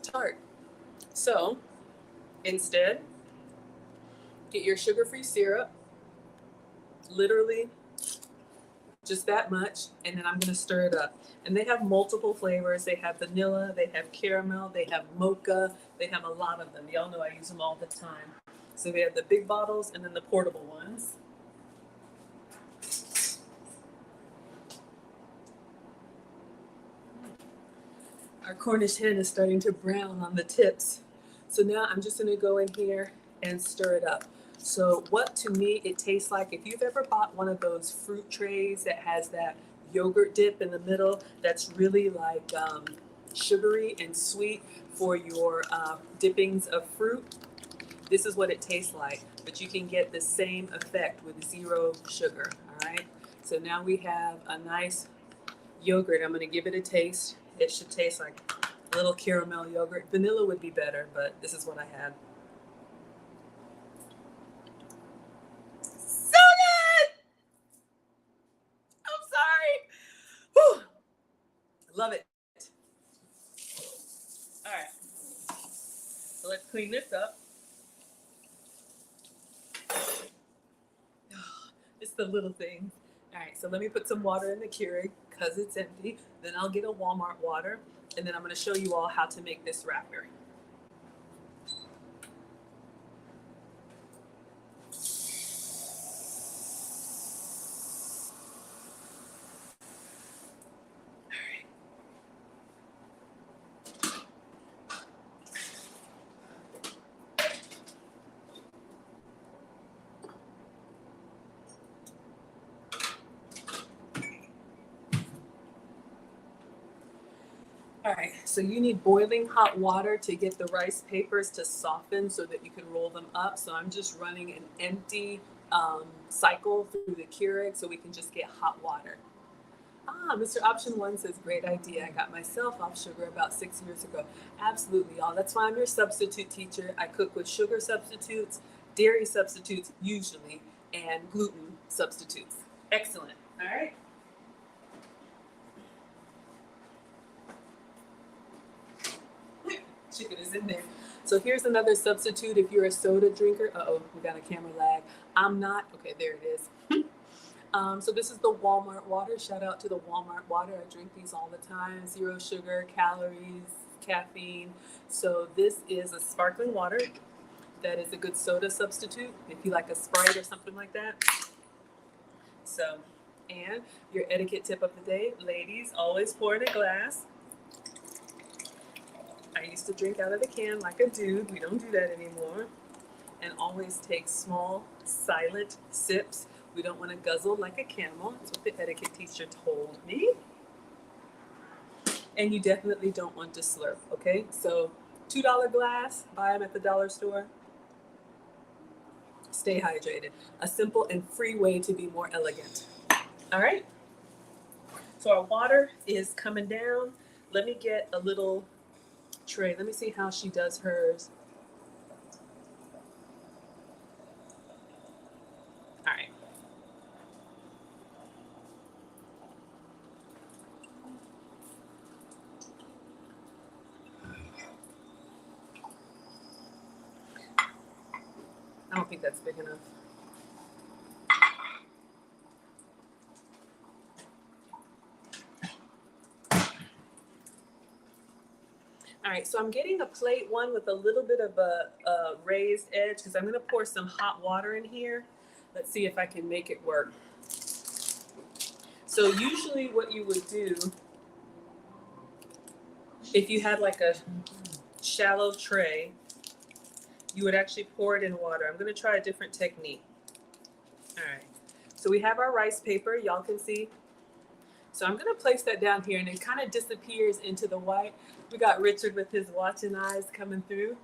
Tart. So instead, get your sugar-free syrup, literally just that much, and then I'm gonna stir it up. And they have multiple flavors. They have vanilla, they have caramel, they have mocha, they have a lot of them. Y'all know I use them all the time. So they have the big bottles and then the portable ones. Our Cornish hen is starting to brown on the tips. So now I'm just gonna go in here and stir it up. So what to me it tastes like, if you've ever bought one of those fruit trays that has that yogurt dip in the middle, that's really like sugary and sweet for your dippings of fruit, this is what it tastes like. But you can get the same effect with 0 sugar, all right? So now we have a nice yogurt. I'm gonna give it a taste. It should taste like a little caramel yogurt. Vanilla would be better, but this is what I had. So good! I'm sorry. Whew. I love it. All right, so let's clean this up. It's the little things. All right, so let me put some water in the Keurig because it's empty. Then I'll get a Walmart water, and then I'm going to show you all how to make this wrapper. All right, so you need boiling hot water to get the rice papers to soften so that you can roll them up. So I'm just running an empty cycle through the Keurig so we can just get hot water. Mr. Option 1 says, great idea. I got myself off sugar about 6 years ago. Absolutely, y'all. That's why I'm your substitute teacher. I cook with sugar substitutes, dairy substitutes usually, and gluten substitutes. Excellent. All right. Chicken is in there. So here's another substitute if you're a soda drinker. Uh-oh, we got a camera lag. I'm not. Okay, there it is. So this is the Walmart water. Shout out to the Walmart water. I drink these all the time. 0 sugar, calories, caffeine. So this is a sparkling water that is a good soda substitute if you like a Sprite or something like that. So, and your etiquette tip of the day, ladies, always pour in a glass. I used to drink out of the can like a dude. We don't do that anymore. And always take small, silent sips. We don't want to guzzle like a camel. That's what the etiquette teacher told me. And you definitely don't want to slurp, okay? So $2 glass, buy them at the dollar store. Stay hydrated. A simple and free way to be more elegant. All right? So our water is coming down. Let me get a little tray. Let me see how she does hers. All right. I don't think that's big enough. All right, so I'm getting a plate one with a little bit of a raised edge because I'm going to pour some hot water in here. Let's see if I can make it work. So usually what you would do if you had like a shallow tray, you would actually pour it in water. I'm going to try a different technique. All right. So we have our rice paper. Y'all can see. So I'm going to place that down here, and it kind of disappears into the white. We got Richard with his watching eyes coming through.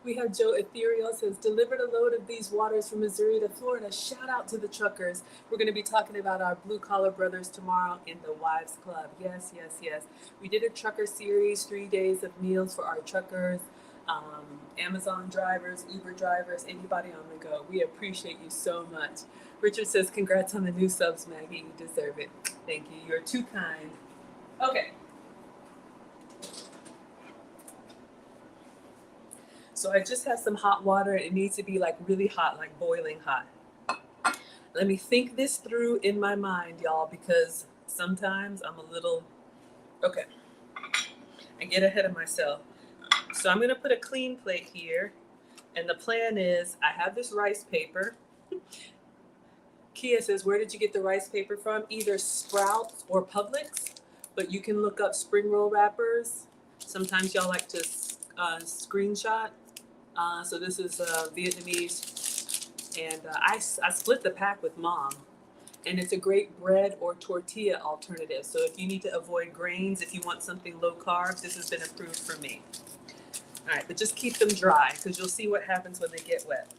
We have Joe Ethereal says, delivered a load of these waters from Missouri to Florida. Shout out to the truckers. We're going to be talking about our blue collar brothers tomorrow in the Wives Club. Yes, yes, yes. We did a trucker series, 3 days of meals for our truckers, Amazon drivers, Uber drivers, anybody on the go. We appreciate you so much. Richard says, congrats on the new subs, Maggie. You deserve it. Thank you. You're too kind. Okay. So I just have some hot water. It needs to be like really hot, like boiling hot. Let me think this through in my mind, y'all, because sometimes I'm a little, okay, I get ahead of myself. So I'm gonna put a clean plate here. And the plan is I have this rice paper. Kia says, where did you get the rice paper from? Either Sprouts or Publix, but you can look up spring roll wrappers. Sometimes y'all like to screenshot. So this is Vietnamese, and I split the pack with Mom, and it's a great bread or tortilla alternative. So if you need to avoid grains, if you want something low carb, this has been approved for me. All right, but just keep them dry because you'll see what happens when they get wet.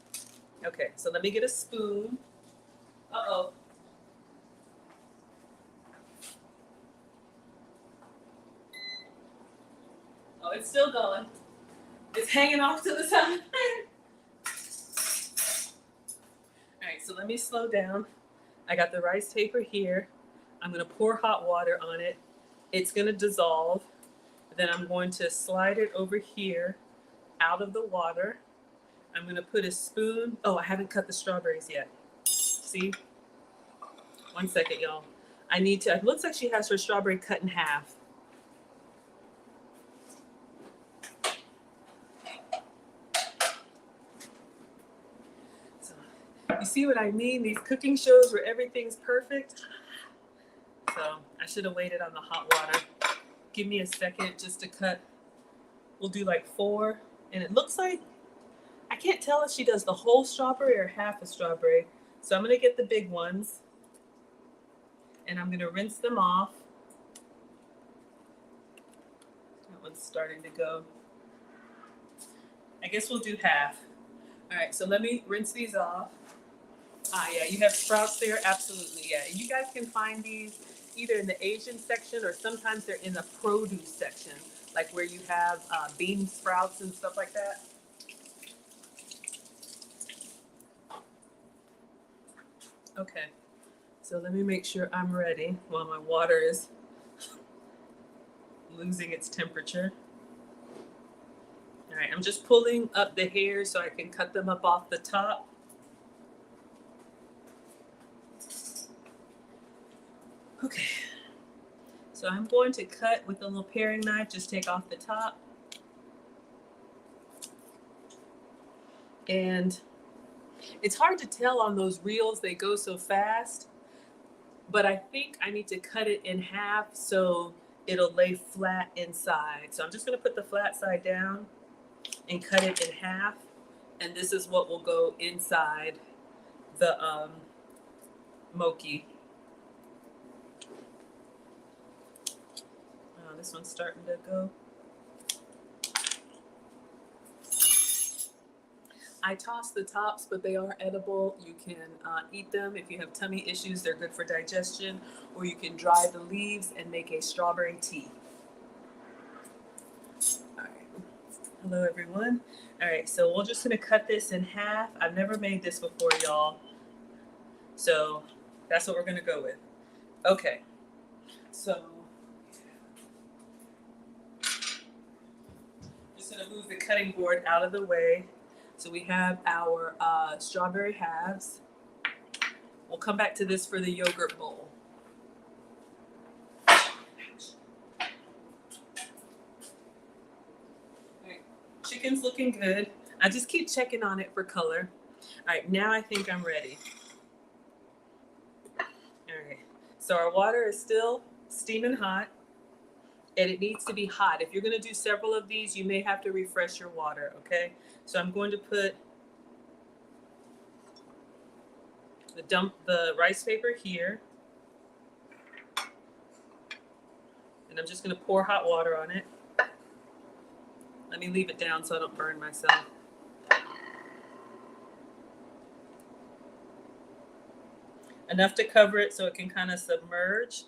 Okay, so let me get a spoon. Uh-oh. Oh, it's still going. It's hanging off to the side. All right, so let me slow down. I got the rice paper here. I'm gonna pour hot water on it. It's gonna dissolve. Then I'm going to slide it over here out of the water. I'm gonna put a spoon. Oh, I haven't cut the strawberries yet. See? 1 second, y'all. I need to, it looks like she has her strawberry cut in half. You see what I mean? These cooking shows where everything's perfect. So I should have waited on the hot water. Give me a second just to cut. We'll do like 4. And it looks like, I can't tell if she does the whole strawberry or half a strawberry. So I'm gonna get the big ones. And I'm gonna rinse them off. That one's starting to go. I guess we'll do half. All right, so let me rinse these off. Yeah, you have Sprouts there? Absolutely, yeah. And you guys can find these either in the Asian section or sometimes they're in the produce section, like where you have bean sprouts and stuff like that. Okay, so let me make sure I'm ready while my water is losing its temperature. All right, I'm just pulling up the hairs so I can cut them up off the top. Okay, so I'm going to cut with a little paring knife, just take off the top. And it's hard to tell on those reels, they go so fast, but I think I need to cut it in half so it'll lay flat inside. So I'm just gonna put the flat side down and cut it in half. And this is what will go inside the Mochi. This one's starting to go. I toss the tops, but they are edible. You can eat them. If you have tummy issues, they're good for digestion. Or you can dry the leaves and make a strawberry tea. All right. Hello, everyone. All right, so we're just gonna cut this in half. I've never made this before, y'all. So that's what we're gonna go with. Okay, so just gonna move the cutting board out of the way. So we have our strawberry halves. We'll come back to this for the yogurt bowl. All right. Chicken's looking good. I just keep checking on it for color. All right, now I think I'm ready. All right, so our water is still steaming hot. and it needs to be hot. If you're going to do several of these, you may have to refresh your water, okay? So I'm going to put the rice paper here, and I'm just going to pour hot water on it. Let me leave it down so I don't burn myself. Enough to cover it so it can kind of submerge.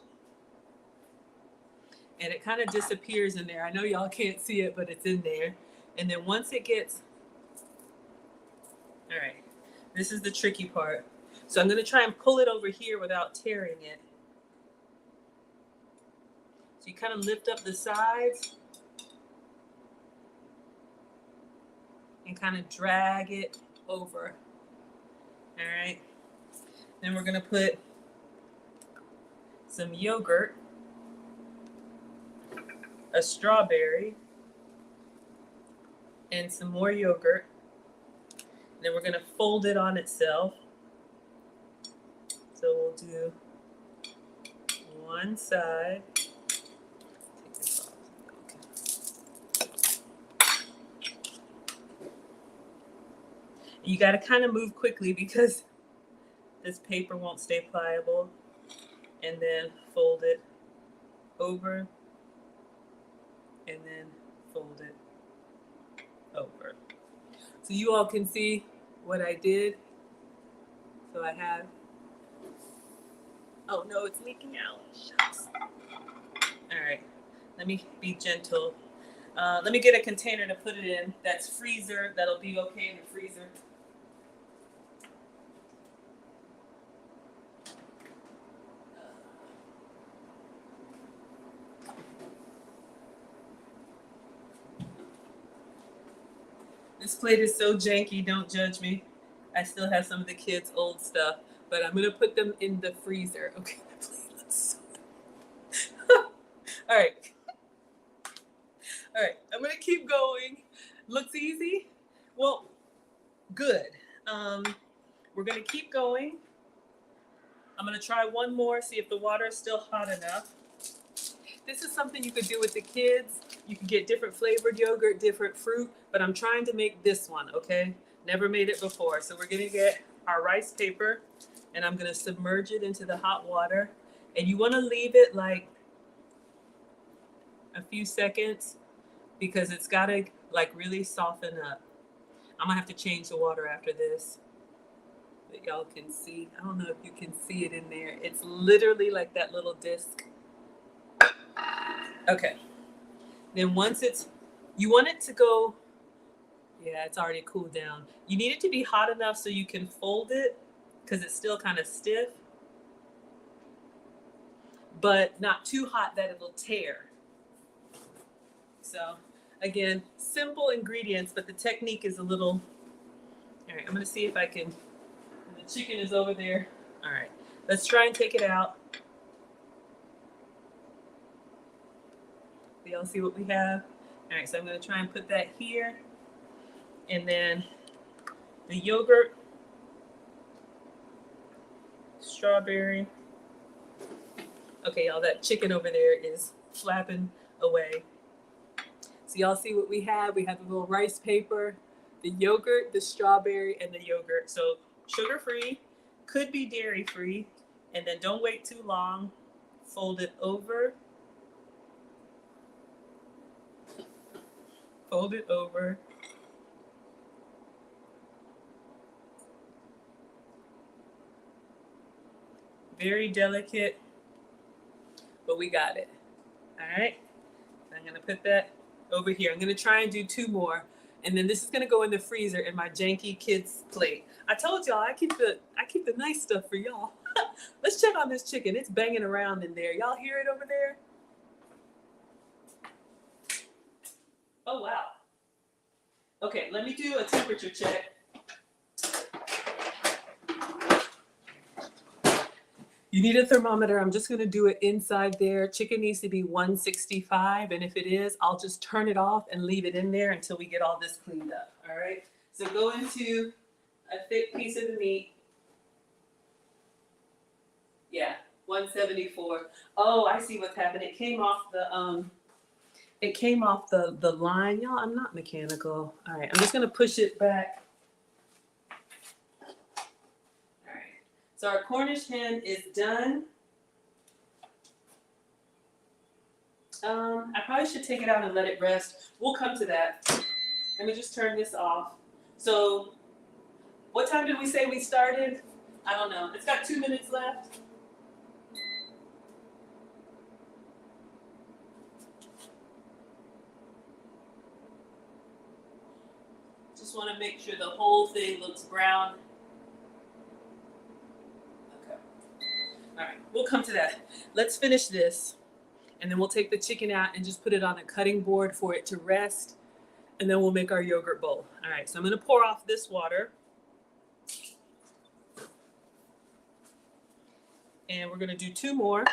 And it kind of disappears in there. I know y'all can't see it, but it's in there. And then once it gets, all right, this is the tricky part. So I'm going to try and pull it over here without tearing it. So you kind of lift up the sides and kind of drag it over. All right. Then we're going to put some yogurt, a strawberry, and some more yogurt. Then we're going to fold it on itself. So we'll do one side. Take this off. Okay. You got to kind of move quickly because this paper won't stay pliable. And then fold it over and then fold it over. So you all can see what I did. So I have, oh no, it's leaking out. Shucks. All right, let me be gentle. Let me get a container to put it in. That's freezer, that'll be okay in the freezer. This plate is so janky, don't judge me. I still have some of the kids' old stuff, but I'm gonna put them in the freezer. Okay, the plate looks so... All right. All right, I'm gonna keep going. Looks easy? Well, good. We're gonna keep going. I'm gonna try one more, see if the water is still hot enough. This is something you could do with the kids. You can get different flavored yogurt, different fruit, but I'm trying to make this one, okay? Never made it before. So we're gonna get our rice paper and I'm gonna submerge it into the hot water. And you wanna leave it like a few seconds because it's gotta like really soften up. I'm gonna have to change the water after this. But y'all can see, I don't know if you can see it in there. It's literally like that little disc. Okay, then once it's, you want it to go, yeah, it's already cooled down. You need it to be hot enough so you can fold it because it's still kind of stiff, but not too hot that it'll tear. So again, simple ingredients, but the technique is a little, all right, I'm gonna see if I can, the chicken is over there. All right, let's try and take it out. Y'all see what we have? All right, so I'm gonna try and put that here. And then the yogurt, strawberry. Okay, y'all, that chicken over there is flapping away. So y'all see what we have? We have the little rice paper, the yogurt, the strawberry, and the yogurt. So sugar-free, could be dairy-free, and then don't wait too long. Fold it over. Fold it over. Very delicate, but we got it. All right, I'm gonna put that over here. I'm gonna try and do two more, and then this is gonna go in the freezer in my janky kids plate. I told y'all I keep the nice stuff for y'all. Let's check on this chicken. It's banging around in there. Y'all hear it over there? Oh, wow. Okay, let me do a temperature check. You need a thermometer. I'm just going to do it inside there. Chicken needs to be 165, and if it is, I'll just turn it off and leave it in there until we get all this cleaned up, all right? So go into a thick piece of the meat. Yeah, 174. Oh, I see what's happened. It came off the It came off the line. Y'all, I'm not mechanical. All right, I'm just gonna push it back. All right, so our Cornish hen is done. I probably should take it out and let it rest. We'll come to that. Let me just turn this off. So, what time did we say we started? I don't know. It's got 2 minutes left. Just want to make sure the whole thing looks brown. Okay. All right, we'll come to that. Let's finish this, and then we'll take the chicken out and just put it on a cutting board for it to rest, and then we'll make our yogurt bowl. All right, so I'm going to pour off this water. And we're going to do 2 more.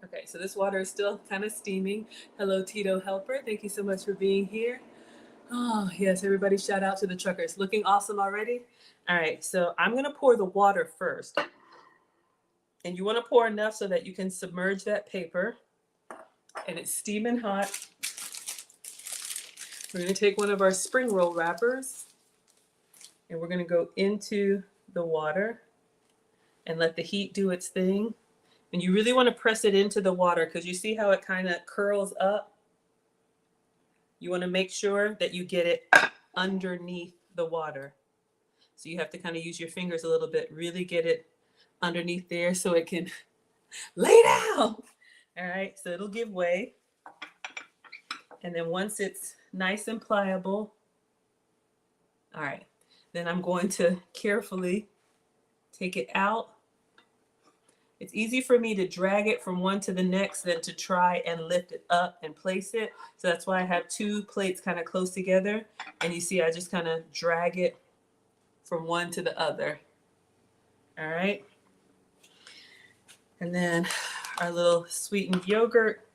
Okay, so this water is still kind of steaming. Hello, Tito Helper. Thank you so much for being here. Oh, yes, everybody shout out to the truckers. Looking awesome already? All right, so I'm going to pour the water first. And you want to pour enough so that you can submerge that paper. And it's steaming hot. We're going to take one of our spring roll wrappers. And we're going to go into the water and let the heat do its thing. And you really want to press it into the water because you see how it kind of curls up? You want to make sure that you get it underneath the water. So you have to kind of use your fingers a little bit, really get it underneath there so it can lay down. All right, so it'll give way. And then once it's nice and pliable, all right, then I'm going to carefully take it out. It's easy for me to drag it from one to the next than to try and lift it up and place it. So that's why I have 2 plates kind of close together. And you see, I just kind of drag it from one to the other. All right. And then our little sweetened yogurt.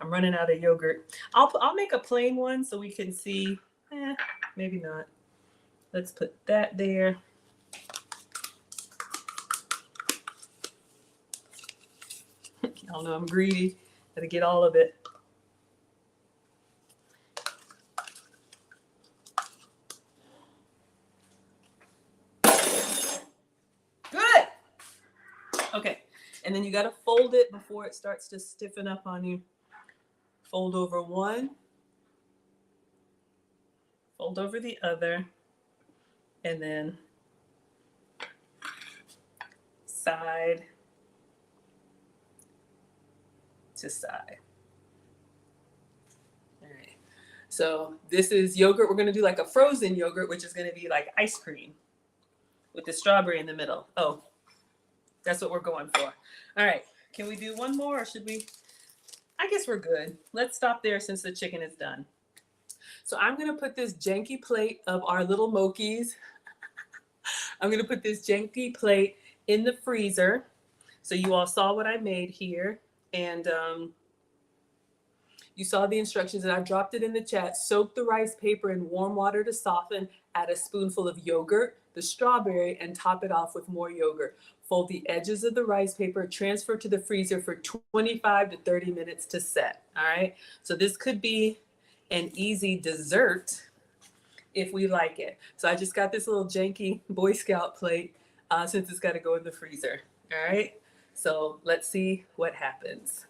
I'm running out of yogurt. I'll make a plain one so we can see. Maybe not. Let's put that there. Y'all know I'm greedy. Gotta get all of it. Good. Okay. And then you gotta fold it before it starts to stiffen up on you. Fold over one. Fold over the other. And then side to side. All right. So this is yogurt. We're going to do like a frozen yogurt, which is going to be like ice cream with the strawberry in the middle. Oh, that's what we're going for. All right. Can we do one more or should we? I guess we're good. Let's stop there since the chicken is done. So I'm going to put this janky plate of our little Mochi's. I'm going to put this janky plate in the freezer. So you all saw what I made here. And you saw the instructions, and I dropped it in the chat. Soak the rice paper in warm water to soften. Add a spoonful of yogurt, the strawberry, and top it off with more yogurt. Fold the edges of the rice paper. Transfer to the freezer for 25 to 30 minutes to set. All right. So this could be an easy dessert if we like it. So I just got this little janky Boy Scout plate since it's got to go in the freezer. All right. So let's see what happens.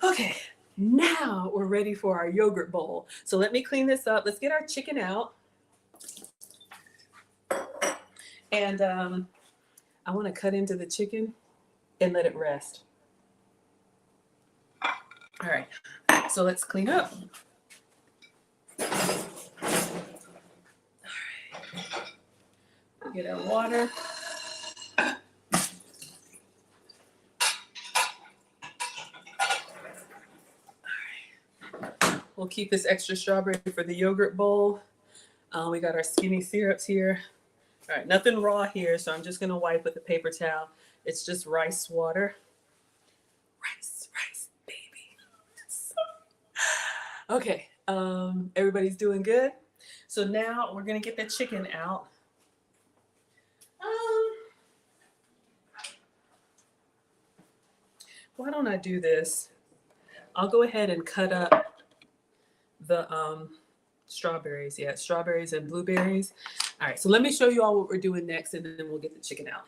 Okay, now we're ready for our yogurt bowl. So let me clean this up. Let's get our chicken out. And I want to cut into the chicken and let it rest. All right, so let's clean up. All right, get our water. We'll keep this extra strawberry for the yogurt bowl. We got our skinny syrups here. All right, nothing raw here, so I'm just gonna wipe with a paper towel. It's just rice water. Rice, baby. Okay, everybody's doing good. So now we're gonna get the chicken out. Why don't I do this? I'll go ahead and cut up the strawberries. Yeah, strawberries and blueberries. All right, so let me show you all what we're doing next, and then we'll get the chicken out.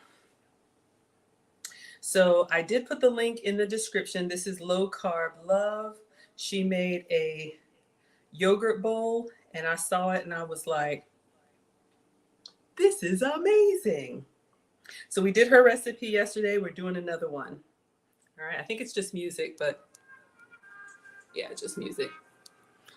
So I did put the link in the description. This is Low Carb Love. She made a yogurt bowl, and I saw it and I was like, this is amazing. So we did her recipe yesterday. We're doing another one. All right, I think it's just music, but yeah, just music.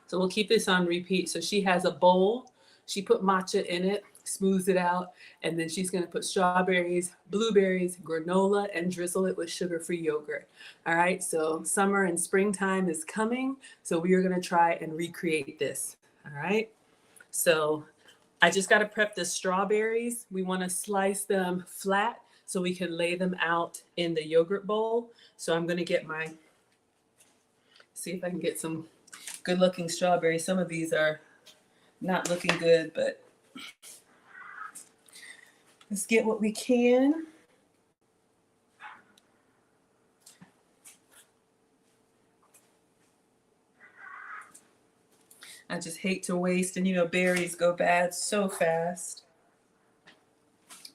So we'll keep this on repeat. So she has a bowl. She put matcha in it, smooths it out, and then she's gonna put strawberries, blueberries, granola, and drizzle it with sugar-free yogurt. All right, so summer and springtime is coming, so we are gonna try and recreate this. All right, so I just gotta prep the strawberries. We wanna slice them flat so we can lay them out in the yogurt bowl. So I'm gonna get see if I can get some good looking strawberries. Some of these are not looking good, but let's get what we can. I just hate to waste, and you know, berries go bad so fast.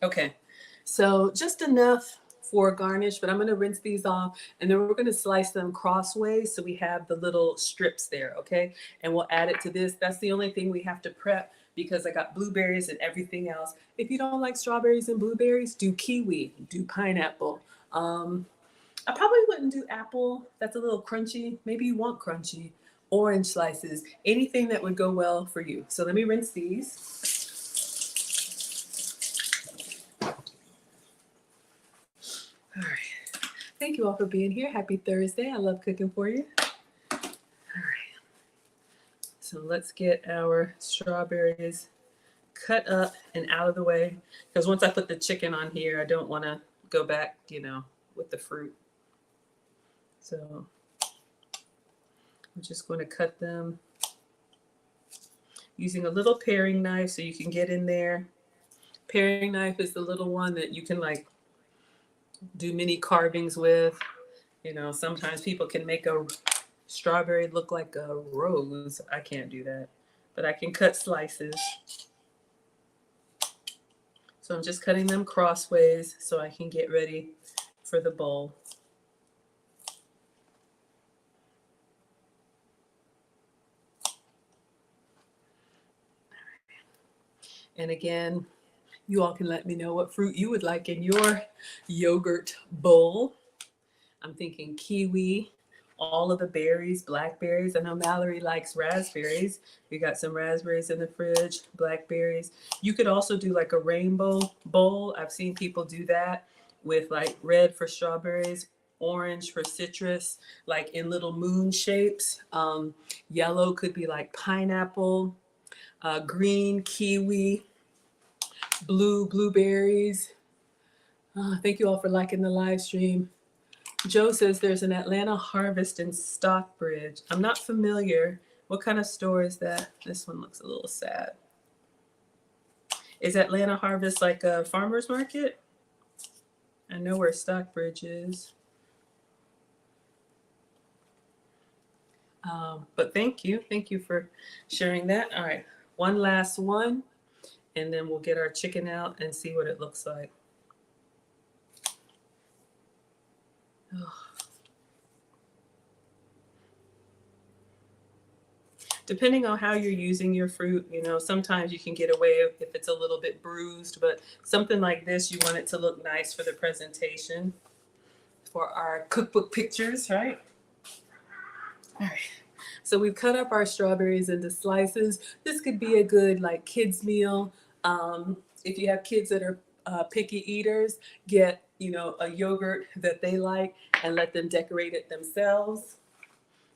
Okay, so just enough for a garnish, but I'm gonna rinse these off, and then we're gonna slice them crossways so we have the little strips there, okay? And we'll add it to this. That's the only thing we have to prep because I got blueberries and everything else. If you don't like strawberries and blueberries, do kiwi, do pineapple. I probably wouldn't do apple. That's a little crunchy. Maybe you want crunchy. Orange slices, anything that would go well for you. So let me rinse these. All right. Thank you all for being here. Happy Thursday. I love cooking for you. All right. So let's get our strawberries cut up and out of the way. Because once I put the chicken on here, I don't want to go back, you know, with the fruit. So I'm just going to cut them using a little paring knife so you can get in there. Paring knife is the little one that you can like do mini carvings with. You know, sometimes people can make a strawberry look like a rose. I can't do that, but I can cut slices. So I'm just cutting them crossways so I can get ready for the bowl. And again, you all can let me know what fruit you would like in your yogurt bowl. I'm thinking kiwi, all of the berries, blackberries. I know Mallory likes raspberries. We got some raspberries in the fridge, blackberries. You could also do like a rainbow bowl. I've seen people do that with like red for strawberries, orange for citrus, like in little moon shapes. Yellow could be like pineapple, green kiwi, blue blueberries. Thank you all for liking the live stream. Joe says there's an Atlanta Harvest in Stockbridge. I'm not familiar. What kind of store is that? This one looks a little sad. Is Atlanta Harvest like a farmer's market? I know where Stockbridge is. But thank you. Thank you for sharing that. All right, one last one, and then we'll get our chicken out and see what it looks like. Oh. Depending on how you're using your fruit, you know, sometimes you can get away if it's a little bit bruised, but something like this, you want it to look nice for the presentation for our cookbook pictures, right? All right. So we've cut up our strawberries into slices. This could be a good like kids meal. If you have kids that are picky eaters, get, you know, a yogurt that they like and let them decorate it themselves.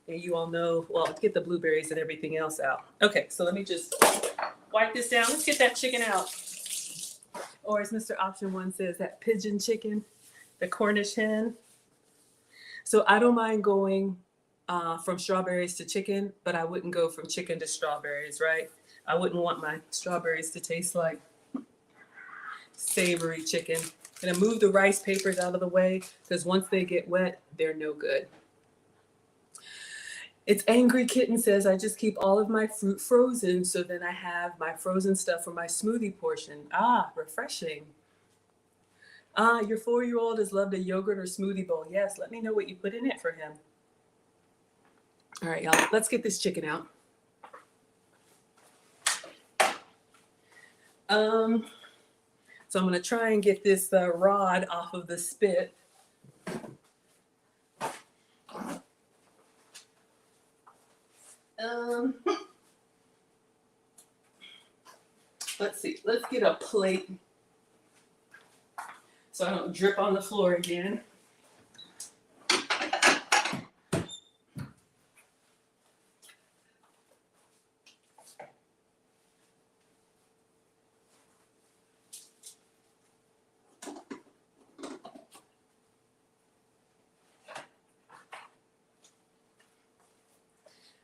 And you all know, well, let's get the blueberries and everything else out. Okay, so let me just wipe this down. Let's get that chicken out. Or as Mr. Option One says, that pigeon chicken, the Cornish hen. So I don't mind going from strawberries to chicken, but I wouldn't go from chicken to strawberries, right? I wouldn't want my strawberries to taste like savory chicken. I'm gonna move the rice papers out of the way because once they get wet, they're no good. It's Angry Kitten says, I just keep all of my fruit frozen so then I have my frozen stuff for my smoothie portion. Ah, refreshing. Ah, your 4-year-old has loved a yogurt or smoothie bowl. Yes, let me know what you put in it for him. All right, y'all, let's get this chicken out. So I'm gonna try and get this rod off of the spit. Let's see, let's get a plate so I don't drip on the floor again.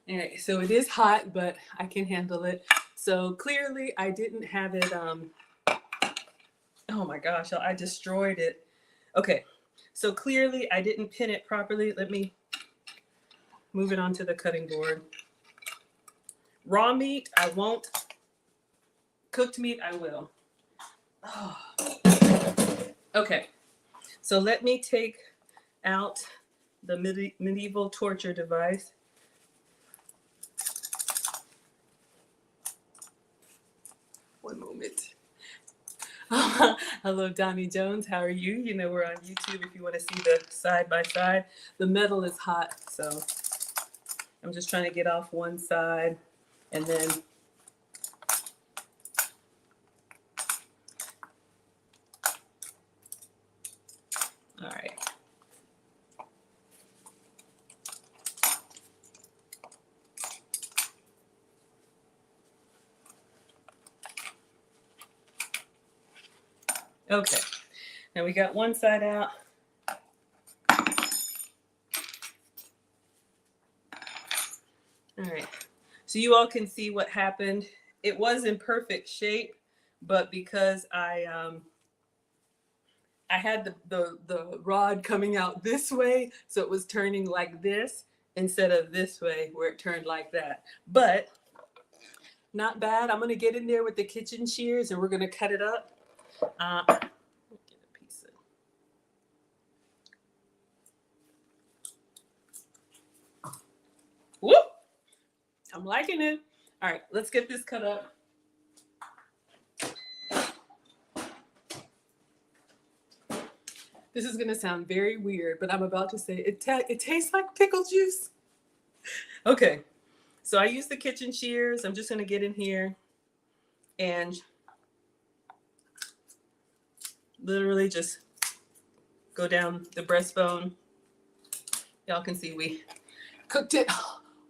All right, so it is hot, but I can handle it. So clearly I didn't have it, oh my gosh, I destroyed it. Okay, so clearly I didn't pin it properly. Let me move it onto the cutting board. Raw meat, I won't. Cooked meat, I will. Oh. Okay, so let me take out the medieval torture device. One moment. Hello, Donnie Jones. How are you? You know we're on YouTube if you want to see the side by side. The metal is hot, so I'm just trying to get off one side and then all right. Okay, now we got one side out. All right, so you all can see what happened. It was in perfect shape, but because I had the rod coming out this way, so it was turning like this instead of this way where it turned like that. But not bad. I'm gonna get in there with the kitchen shears and we're gonna cut it up. Get a piece of. Whoop! I'm liking it. All right, let's get this cut up. This is gonna sound very weird, but I'm about to say it tastes like pickle juice. Okay, so I use the kitchen shears. I'm just gonna get in here and literally just go down the breastbone. Y'all can see we cooked it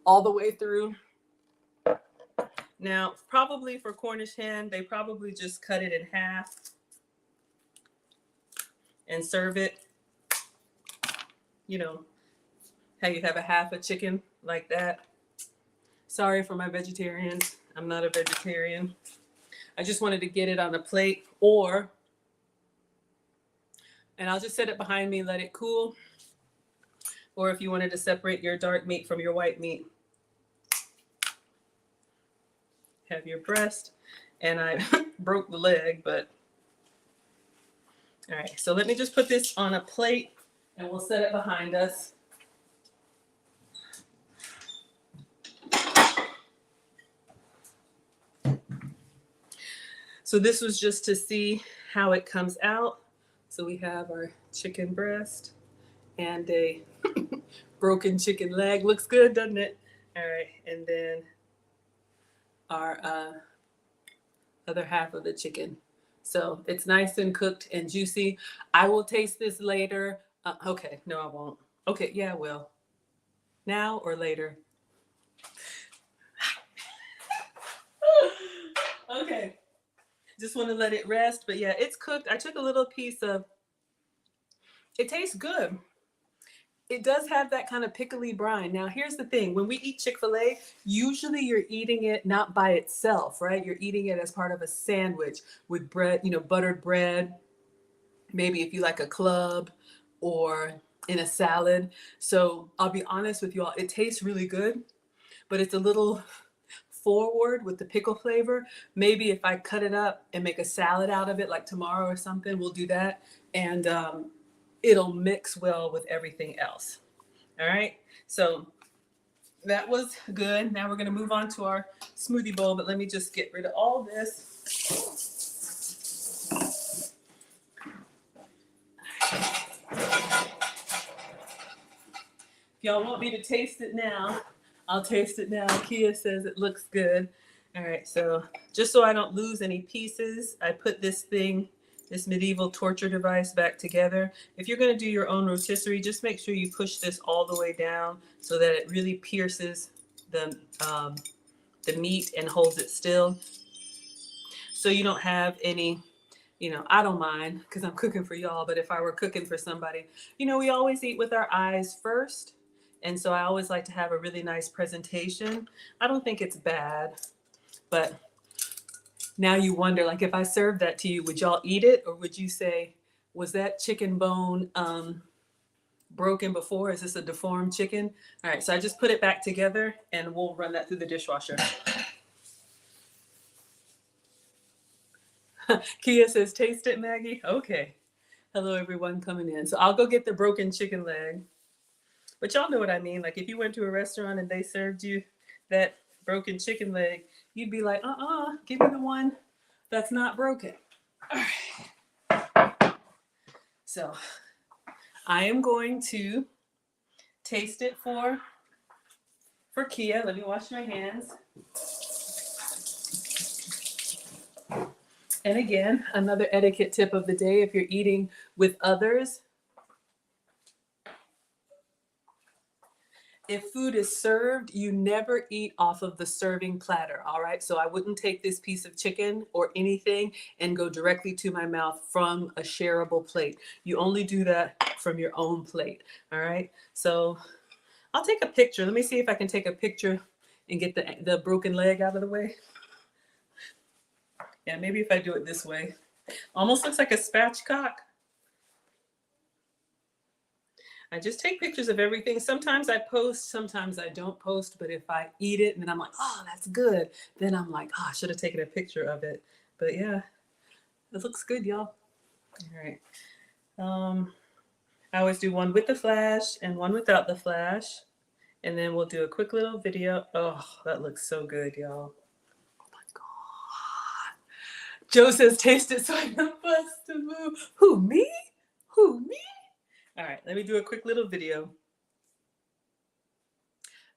all the way through. Now, probably for Cornish hen, they probably just cut it in half and serve it. You know, how you have a half a chicken like that. Sorry for my vegetarians. I'm not a vegetarian. I just wanted to get it on a plate and I'll just set it behind me, let it cool. Or if you wanted to separate your dark meat from your white meat, have your breast. And I broke the leg, but all right. So let me just put this on a plate and we'll set it behind us. So this was just to see how it comes out. So we have our chicken breast and a broken chicken leg. Looks good, doesn't it? All right, and then our other half of the chicken. So it's nice and cooked and juicy. I will taste this later. Okay, no, I won't. Okay, yeah, I will. Now or later? Okay. Just want to let it rest. But yeah, it's cooked. I took a little piece of, it tastes good. it does have that kind of pickly brine. Now, here's the thing. When we eat Chick-fil-A, usually you're eating it not by itself, right? You're eating it as part of a sandwich with bread, you know, buttered bread, maybe if you like a club, or in a salad. So I'll be honest with you all, it tastes really good, but it's a little forward with the pickle flavor. Maybe if I cut it up and make a salad out of it, like tomorrow or something, we'll do that. And it'll mix well with everything else. All right. So that was good. Now we're going to move on to our smoothie bowl, but let me just get rid of all this. If y'all want me to taste it now, I'll taste it now. Kia says it looks good. All right, so just so I don't lose any pieces, I put this thing, this medieval torture device, back together. If you're going to do your own rotisserie, just make sure you push this all the way down so that it really pierces the meat and holds it still. So you don't have any, you know, I don't mind because I'm cooking for y'all, but if I were cooking for somebody, you know, we always eat with our eyes first. And so I always like to have a really nice presentation. I don't think it's bad, but now you wonder, like, if I served that to you, would y'all eat it? Or would you say, was that chicken bone broken before? Is this a deformed chicken? All right, so I just put it back together and we'll run that through the dishwasher. Kia says, taste it, Maggie. Okay. Hello, everyone coming in. So I'll go get the broken chicken leg. But y'all know what I mean. Like if you went to a restaurant and they served you that broken chicken leg, you'd be like, give me the one that's not broken. All right. So I am going to taste it for Kia. Let me wash my hands. And again, another etiquette tip of the day, if you're eating with others, if food is served, you never eat off of the serving platter, all right? So I wouldn't take this piece of chicken or anything and go directly to my mouth from a shareable plate. You only do that from your own plate, all right? So I'll take a picture. Let me see if I can take a picture and get the broken leg out of the way. Yeah, maybe if I do it this way. Almost looks like a spatchcock. I just take pictures of everything. Sometimes I post, sometimes I don't post, but if I eat it and then I'm like, oh, that's good, then I'm like, oh, I should have taken a picture of it. But yeah, it looks good, y'all. All right. I always do one with the flash and one without the flash. And then we'll do a quick little video. Oh, that looks so good, y'all. Oh my God. Joe says, taste it so I can bust to move. Who, me? Who, me? All right, let me do a quick little video.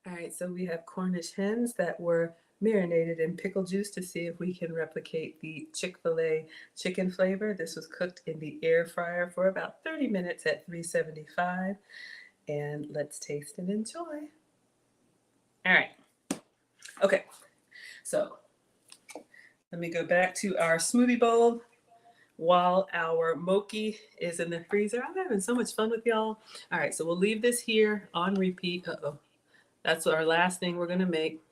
All right, so we have Cornish hens that were marinated in pickle juice to see if we can replicate the Chick-fil-A chicken flavor. This was cooked in the air fryer for about 30 minutes at 375. And let's taste and enjoy. All right. Okay, so let me go back to our smoothie bowl while our Mochi is in the freezer. I'm having so much fun with y'all. All right, so we'll leave this here on repeat. Uh-oh. That's our last thing we're gonna make.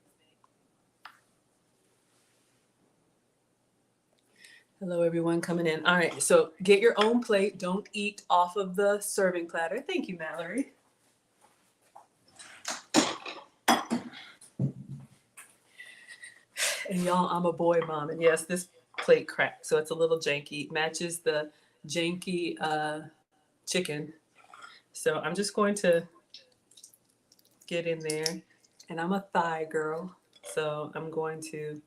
Hello, everyone coming in. All right, so get your own plate. Don't eat off of the serving platter. Thank you, Mallory. And y'all, I'm a boy mom, and yes, this plate cracked, so it's a little janky. It matches the janky chicken. So I'm just going to get in there, and I'm a thigh girl, so I'm going to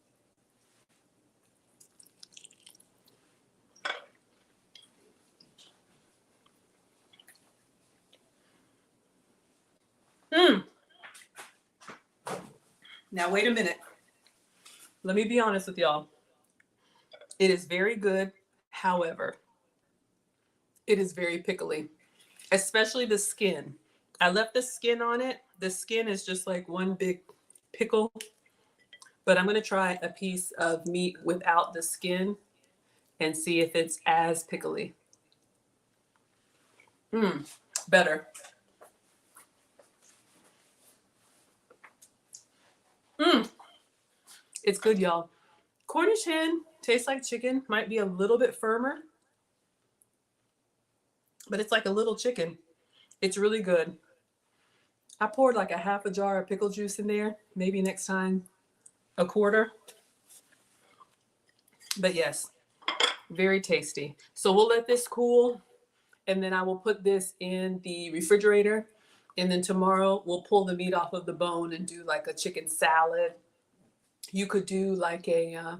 Now wait a minute. Let me be honest with y'all. It is very good. However, it is very pickly, especially the skin. I left the skin on it. The skin is just like one big pickle, but I'm going to try a piece of meat without the skin and see if it's as pickly. Better. It's good, y'all. Cornish hen tastes like chicken, might be a little bit firmer, but it's like a little chicken. It's really good. I poured like a half a jar of pickle juice in there. Maybe next time a quarter. But yes, very tasty. So we'll let this cool, and then I will put this in the refrigerator. And then tomorrow we'll pull the meat off of the bone and do like a chicken salad. You could do like a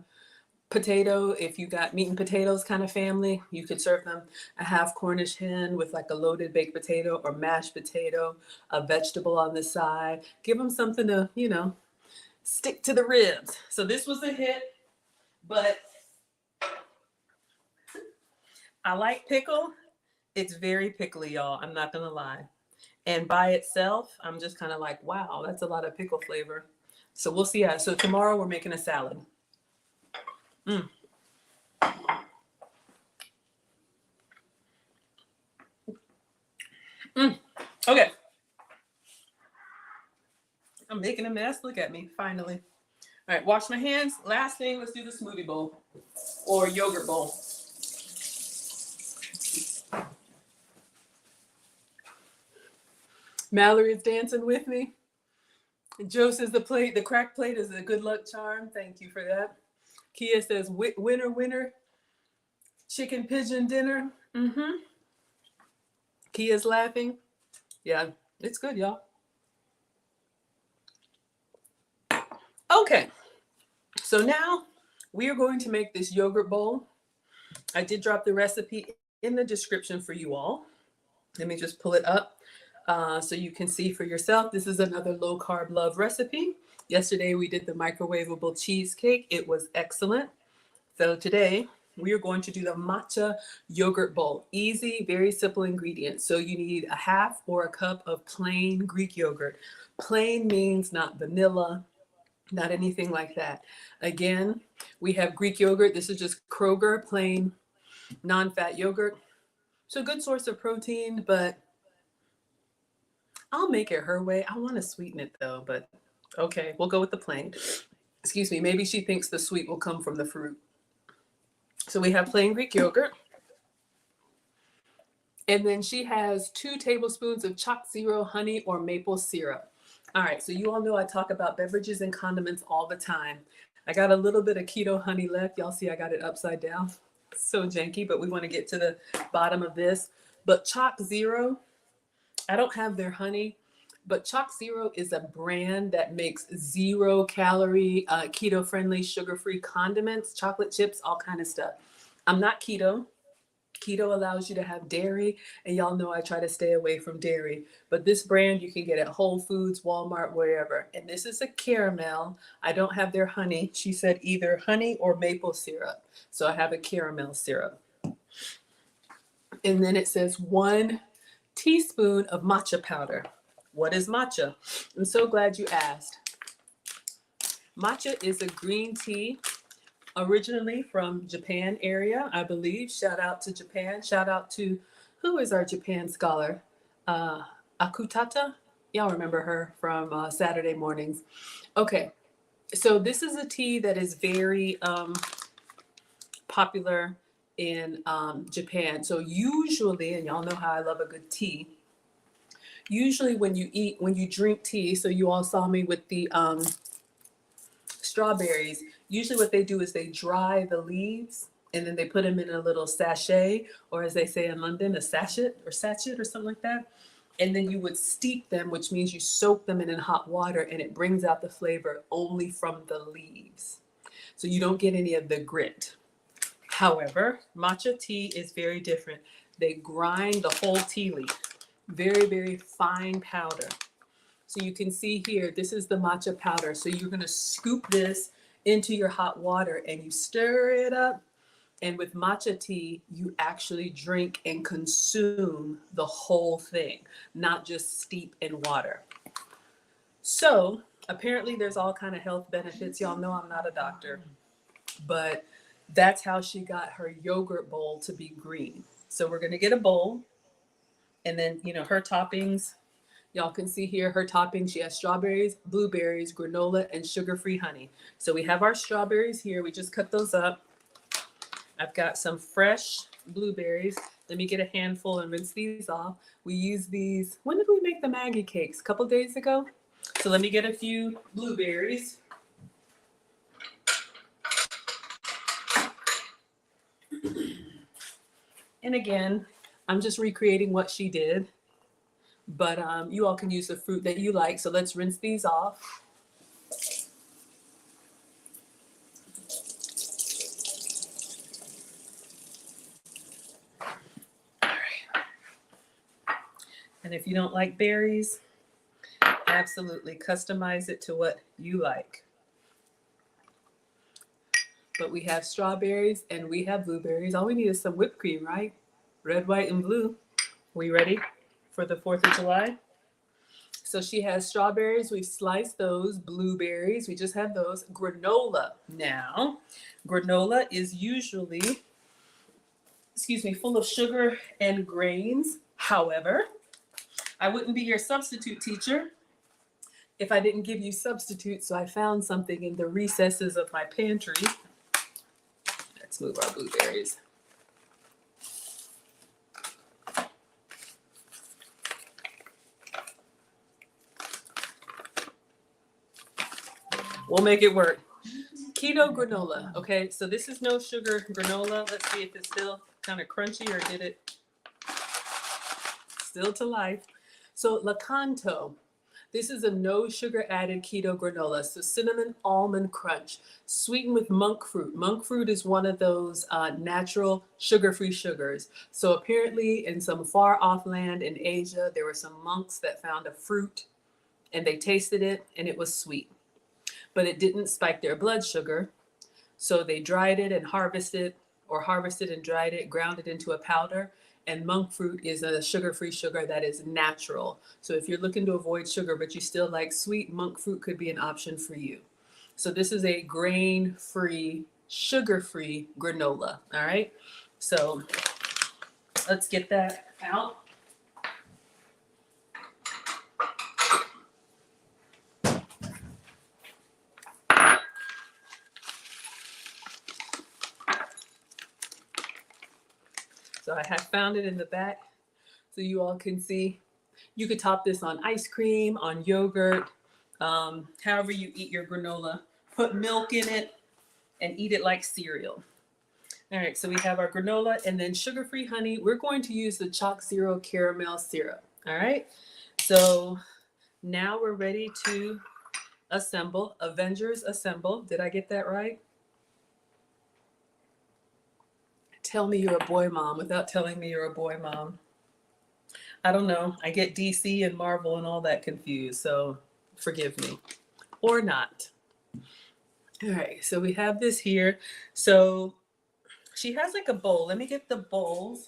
potato, if you got meat and potatoes kind of family, you could serve them a half Cornish hen with like a loaded baked potato or mashed potato, a vegetable on the side. Give them something to, you know, stick to the ribs. So this was a hit, but I like pickle. It's very pickly, y'all. I'm not gonna lie. And by itself, I'm just kind of like, wow, that's a lot of pickle flavor. So we'll see how. So tomorrow we're making a salad. Mm. Okay. I'm making a mess. Look at me, finally. All right, wash my hands. Last thing, let's do the smoothie bowl or yogurt bowl. Mallory is dancing with me. Joe says the crack plate is a good luck charm. Thank you for that. Kia says, winner, winner, chicken pigeon dinner. Mm-hmm. Kia's laughing. Yeah, it's good, y'all. Okay, so now we are going to make this yogurt bowl. I did drop the recipe in the description for you all. Let me just pull it up so you can see for yourself. This is another low carb love recipe. Yesterday we did the microwavable cheesecake. It was excellent. So today we are going to do the matcha yogurt bowl. Easy, very simple ingredients. So you need a half or a cup of plain Greek yogurt. Plain means not vanilla, not anything like that. Again, we have Greek yogurt. This is just Kroger plain non-fat yogurt. So a good source of protein, but I'll make it her way. I want to sweeten it though, but okay, we'll go with the plain. Excuse me, maybe she thinks the sweet will come from the fruit. So we have plain Greek yogurt. And then she has 2 tablespoons of choc zero honey or maple syrup. All right, so you all know I talk about beverages and condiments all the time. I got a little bit of keto honey left. Y'all see I got it upside down. So janky, but we want to get to the bottom of this. But choc zero, I don't have their honey, but choc zero is a brand that makes 0 calorie, keto friendly, sugar free condiments, chocolate chips, all kind of stuff. I'm not keto. Keto allows you to have dairy, and y'all know I try to stay away from dairy. But this brand you can get at Whole Foods, Walmart, wherever. And this is a caramel. I don't have their honey. She said either honey or maple syrup. So I have a caramel syrup. And then it says 1 teaspoon of matcha powder. What is matcha? I'm so glad you asked. Matcha is a green tea originally from Japan area, I believe. Shout out to Japan. Shout out to, who is our Japan scholar? Akutata? Y'all remember her from Saturday mornings. Okay, so this is a tea that is very popular in Japan. So usually, and y'all know how I love a good tea, usually when you drink tea, so you all saw me with the strawberries, usually what they do is they dry the leaves and then they put them in a little sachet, or as they say in London, a sachet or something like that. And then you would steep them, which means you soak them in hot water, and it brings out the flavor only from the leaves. So you don't get any of the grit. However, matcha tea is very different. They grind the whole tea leaf, very, very fine powder. So you can see here, this is the matcha powder. So you're gonna scoop this into your hot water and you stir it up. And with matcha tea, you actually drink and consume the whole thing, not just steep in water. So apparently there's all kind of health benefits. Y'all know I'm not a doctor, but that's how she got her yogurt bowl to be green. So we're gonna get a bowl, and then, you know, her toppings, Y'all can see here her topping. She has strawberries, blueberries, granola, and sugar-free honey. So we have our strawberries here. We just cut those up. I've got some fresh blueberries. Let me get a handful and rinse these off. We use these, when did we make the Maggie cakes? A couple days ago? So let me get a few blueberries. And again, I'm just recreating what she did, but you all can use the fruit that you like. So let's rinse these off. All right. And if you don't like berries, absolutely customize it to what you like. But we have strawberries and we have blueberries. All we need is some whipped cream, right? Red, white, and blue. We ready for the 4th of July? So she has strawberries. We've sliced those. Blueberries. We just have those. Granola. Now, granola is usually, full of sugar and grains. However, I wouldn't be your substitute teacher if I didn't give you substitutes. So I found something in the recesses of my pantry. Let's move our blueberries. We'll make it work. Keto granola. Okay, so this is no sugar granola. Let's see if it's still kind of crunchy or did it still to life. So Lakanto. This is a no sugar added keto granola. So cinnamon almond crunch, sweetened with monk fruit. Monk fruit is one of those natural sugar-free sugars. So apparently in some far off land in Asia, there were some monks that found a fruit and they tasted it and it was sweet, but it didn't spike their blood sugar. So they dried it and harvested and dried it, ground it into a powder. And monk fruit is a sugar-free sugar that is natural. So if you're looking to avoid sugar, but you still like sweet, monk fruit could be an option for you. So this is a grain-free, sugar-free granola, all right? So let's get that out. So I have found it in the back so you all can see. You could top this on ice cream, on yogurt, however you eat your granola. Put milk in it and eat it like cereal. All right, so we have our granola and then sugar-free honey. We're going to use the Chalk Zero caramel syrup. All right, so now we're ready to assemble. Avengers assemble. Did I get that right? Tell me you're a boy mom without telling me you're a boy mom. I don't know. I get DC and Marvel and all that confused, so forgive me. Or not. All right, so we have this here. So she has like a bowl. Let me get the bowls.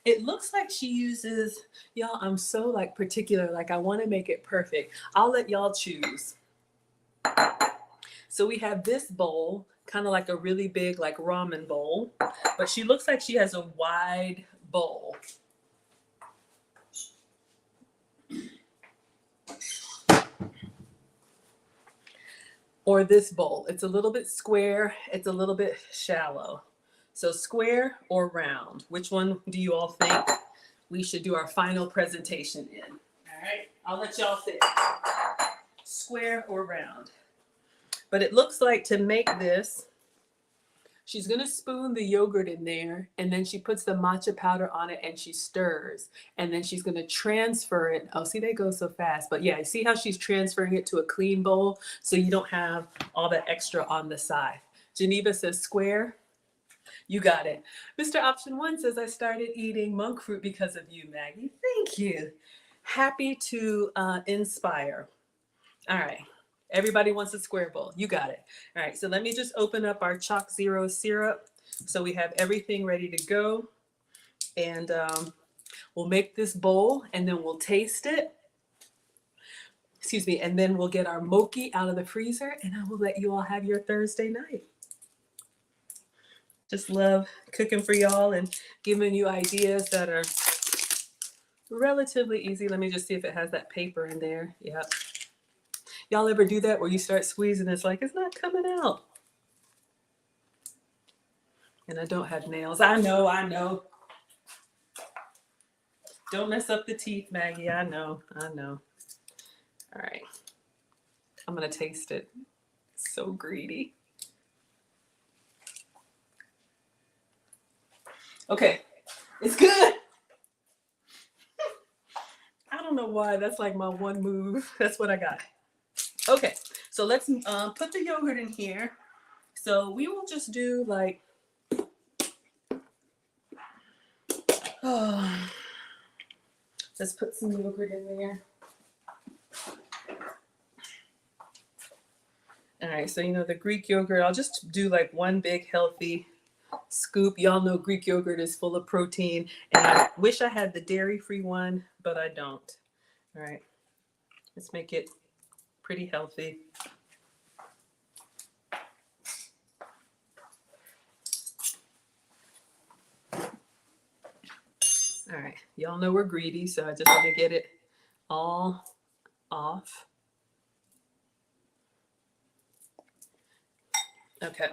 It looks like she uses, y'all, I'm so like particular, like I want to make it perfect. I'll let y'all choose. So we have this bowl, kind of like a really big like ramen bowl, but she looks like she has a wide bowl. Or this bowl. It's a little bit square, it's a little bit shallow. So square or round? Which one do you all think we should do our final presentation in? All right, I'll let y'all think. Square or round? But it looks like to make this, she's gonna spoon the yogurt in there and then she puts the matcha powder on it and she stirs. And then she's gonna transfer it. Oh, see, they go so fast. But yeah, see how she's transferring it to a clean bowl so you don't have all that extra on the side. Geneva says square. You got it. Mr. Option 1 says, I started eating monk fruit because of you, Maggie. Thank you. Happy to inspire. All right. Everybody wants a square bowl. You got it. All right. So let me just open up our Chalk Zero syrup. So we have everything ready to go. And we'll make this bowl and then we'll taste it. Excuse me. And then we'll get our Mochi out of the freezer and I will let you all have your Thursday night. Just love cooking for y'all and giving you ideas that are relatively easy. Let me just see if it has that paper in there. Yep. Y'all ever do that where you start squeezing, it's like, it's not coming out. And I don't have nails. I know. Don't mess up the teeth, Maggie. I know. All right. I'm going to taste it. So greedy. Okay. It's good. I don't know why. That's like my one move. That's what I got. Okay. So let's put the yogurt in here. So we will just do like, let's put some yogurt in there. All right, so you know the Greek yogurt, I'll just do like one big healthy scoop. Y'all know Greek yogurt is full of protein, and I wish I had the dairy-free one, but I don't. All right, let's make it pretty healthy. All right, y'all know we're greedy, so I just want to get it all off. Okay.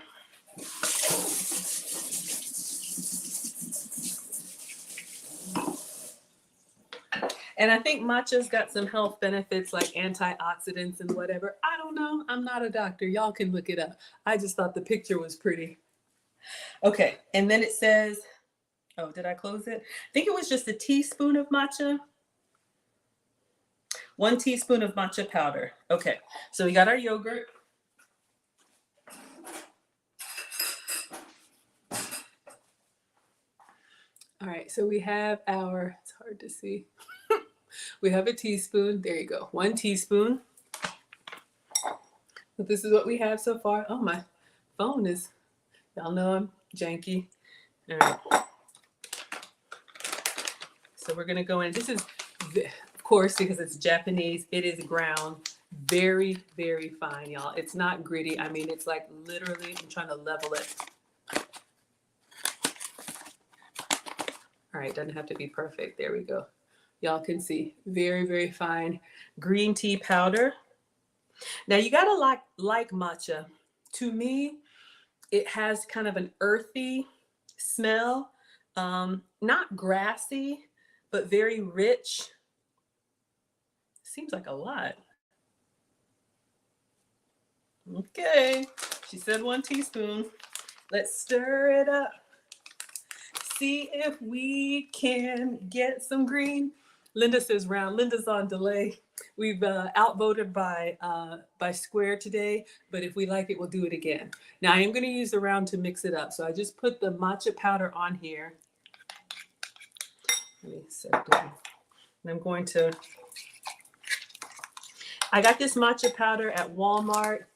And I think matcha's got some health benefits like antioxidants and whatever. I don't know. I'm not a doctor. Y'all can look it up. I just thought the picture was pretty. Okay. And then it says, oh, did I close it? I think it was just a teaspoon of matcha. 1 teaspoon of matcha powder. Okay. So we got our yogurt. All right, so we have our, it's hard to see. We have a teaspoon. There you go. 1 teaspoon. But this is what we have so far. Oh, my phone is, y'all know I'm janky. All right. So we're going to go in. This is, of course, because it's Japanese, it is ground very, very fine, y'all. It's not gritty. I mean, it's like literally, I'm trying to level it. All right, doesn't have to be perfect. There we go. Y'all can see very, very fine green tea powder. Now you gotta like matcha. To me, it has kind of an earthy smell, not grassy, but very rich. Seems like a lot. Okay, she said 1 teaspoon. Let's stir it up. See if we can get some green. Linda says round. Linda's on delay. We've outvoted by square today, but if we like it, we'll do it again. Now I am going to use the round to mix it up. So I just put the matcha powder on here. Let me set it down. And I'm going to, I got this matcha powder at Walmart.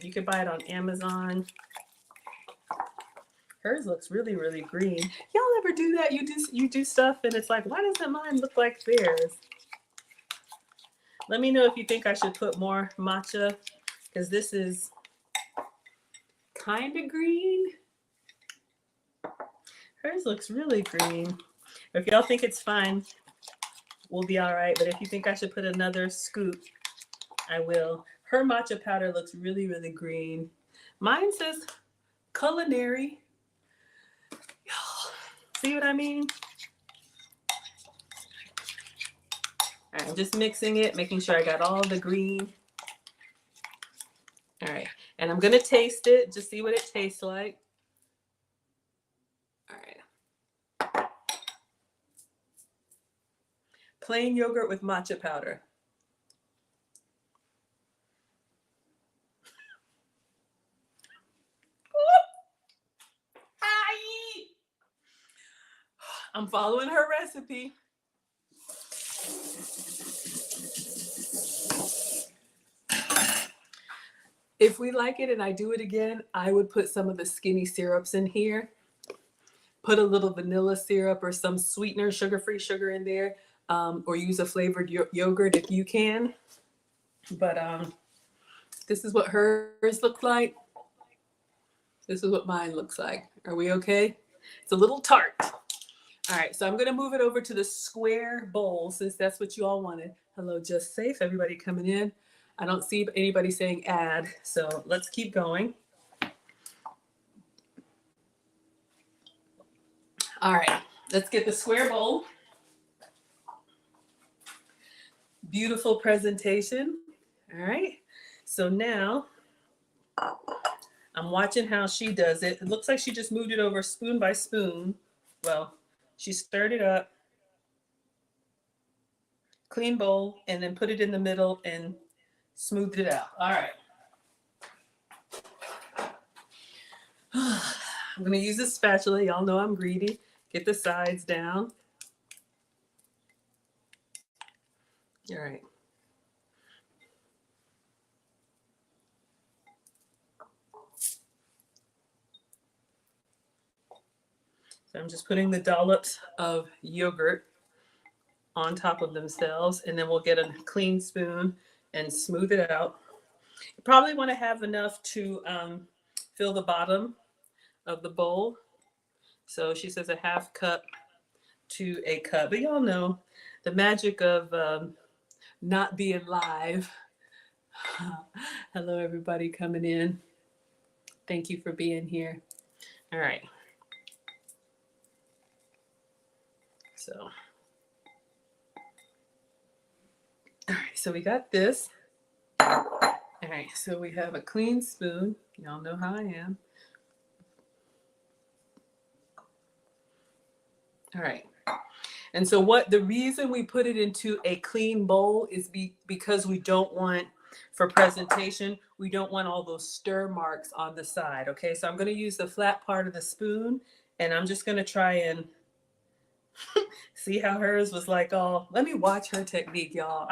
You can buy it on Amazon. Hers looks really, really green. Y'all ever do that? You do stuff and it's like, why doesn't mine look like theirs? Let me know if you think I should put more matcha, because this is kind of green. Hers looks really green. If y'all think it's fine, we'll be all right. But if you think I should put another scoop, I will. Her matcha powder looks really, really green. Mine says culinary. See what I mean? All right, I'm just mixing it, making sure I got all the green. All right, and I'm gonna taste it, just see what it tastes like. All right. Plain yogurt with matcha powder. I'm following her recipe. If we like it and I do it again, I would put some of the skinny syrups in here. Put a little vanilla syrup or some sweetener, sugar-free sugar in there, or use a flavored yogurt if you can. But this is what hers look like. This is what mine looks like. Are we okay? It's a little tart. All right, so I'm gonna move it over to the square bowl since that's what you all wanted. Hello, Just Safe, everybody coming in. I don't see anybody saying add, so let's keep going. All right, let's get the square bowl. Beautiful presentation. All right, so now I'm watching how she does it. It looks like she just moved it over spoon by spoon. Well, she stirred it up, clean bowl, and then put it in the middle and smoothed it out. All right. I'm gonna use this spatula. Y'all know I'm greedy. Get the sides down. All right. So I'm just putting the dollops of yogurt on top of themselves, and then we'll get a clean spoon and smooth it out. You probably want to have enough to fill the bottom of the bowl. So she says a half cup to a cup. But y'all know the magic of not being live. Hello, everybody coming in. Thank you for being here. All right. So, all right, so we got this. All right, so we have a clean spoon. Y'all know how I am. All right. And so the reason we put it into a clean bowl is because we don't want, for presentation, we don't want all those stir marks on the side. Okay, so I'm going to use the flat part of the spoon, and I'm just going to try and see how hers was like, oh, let me watch her technique, y'all.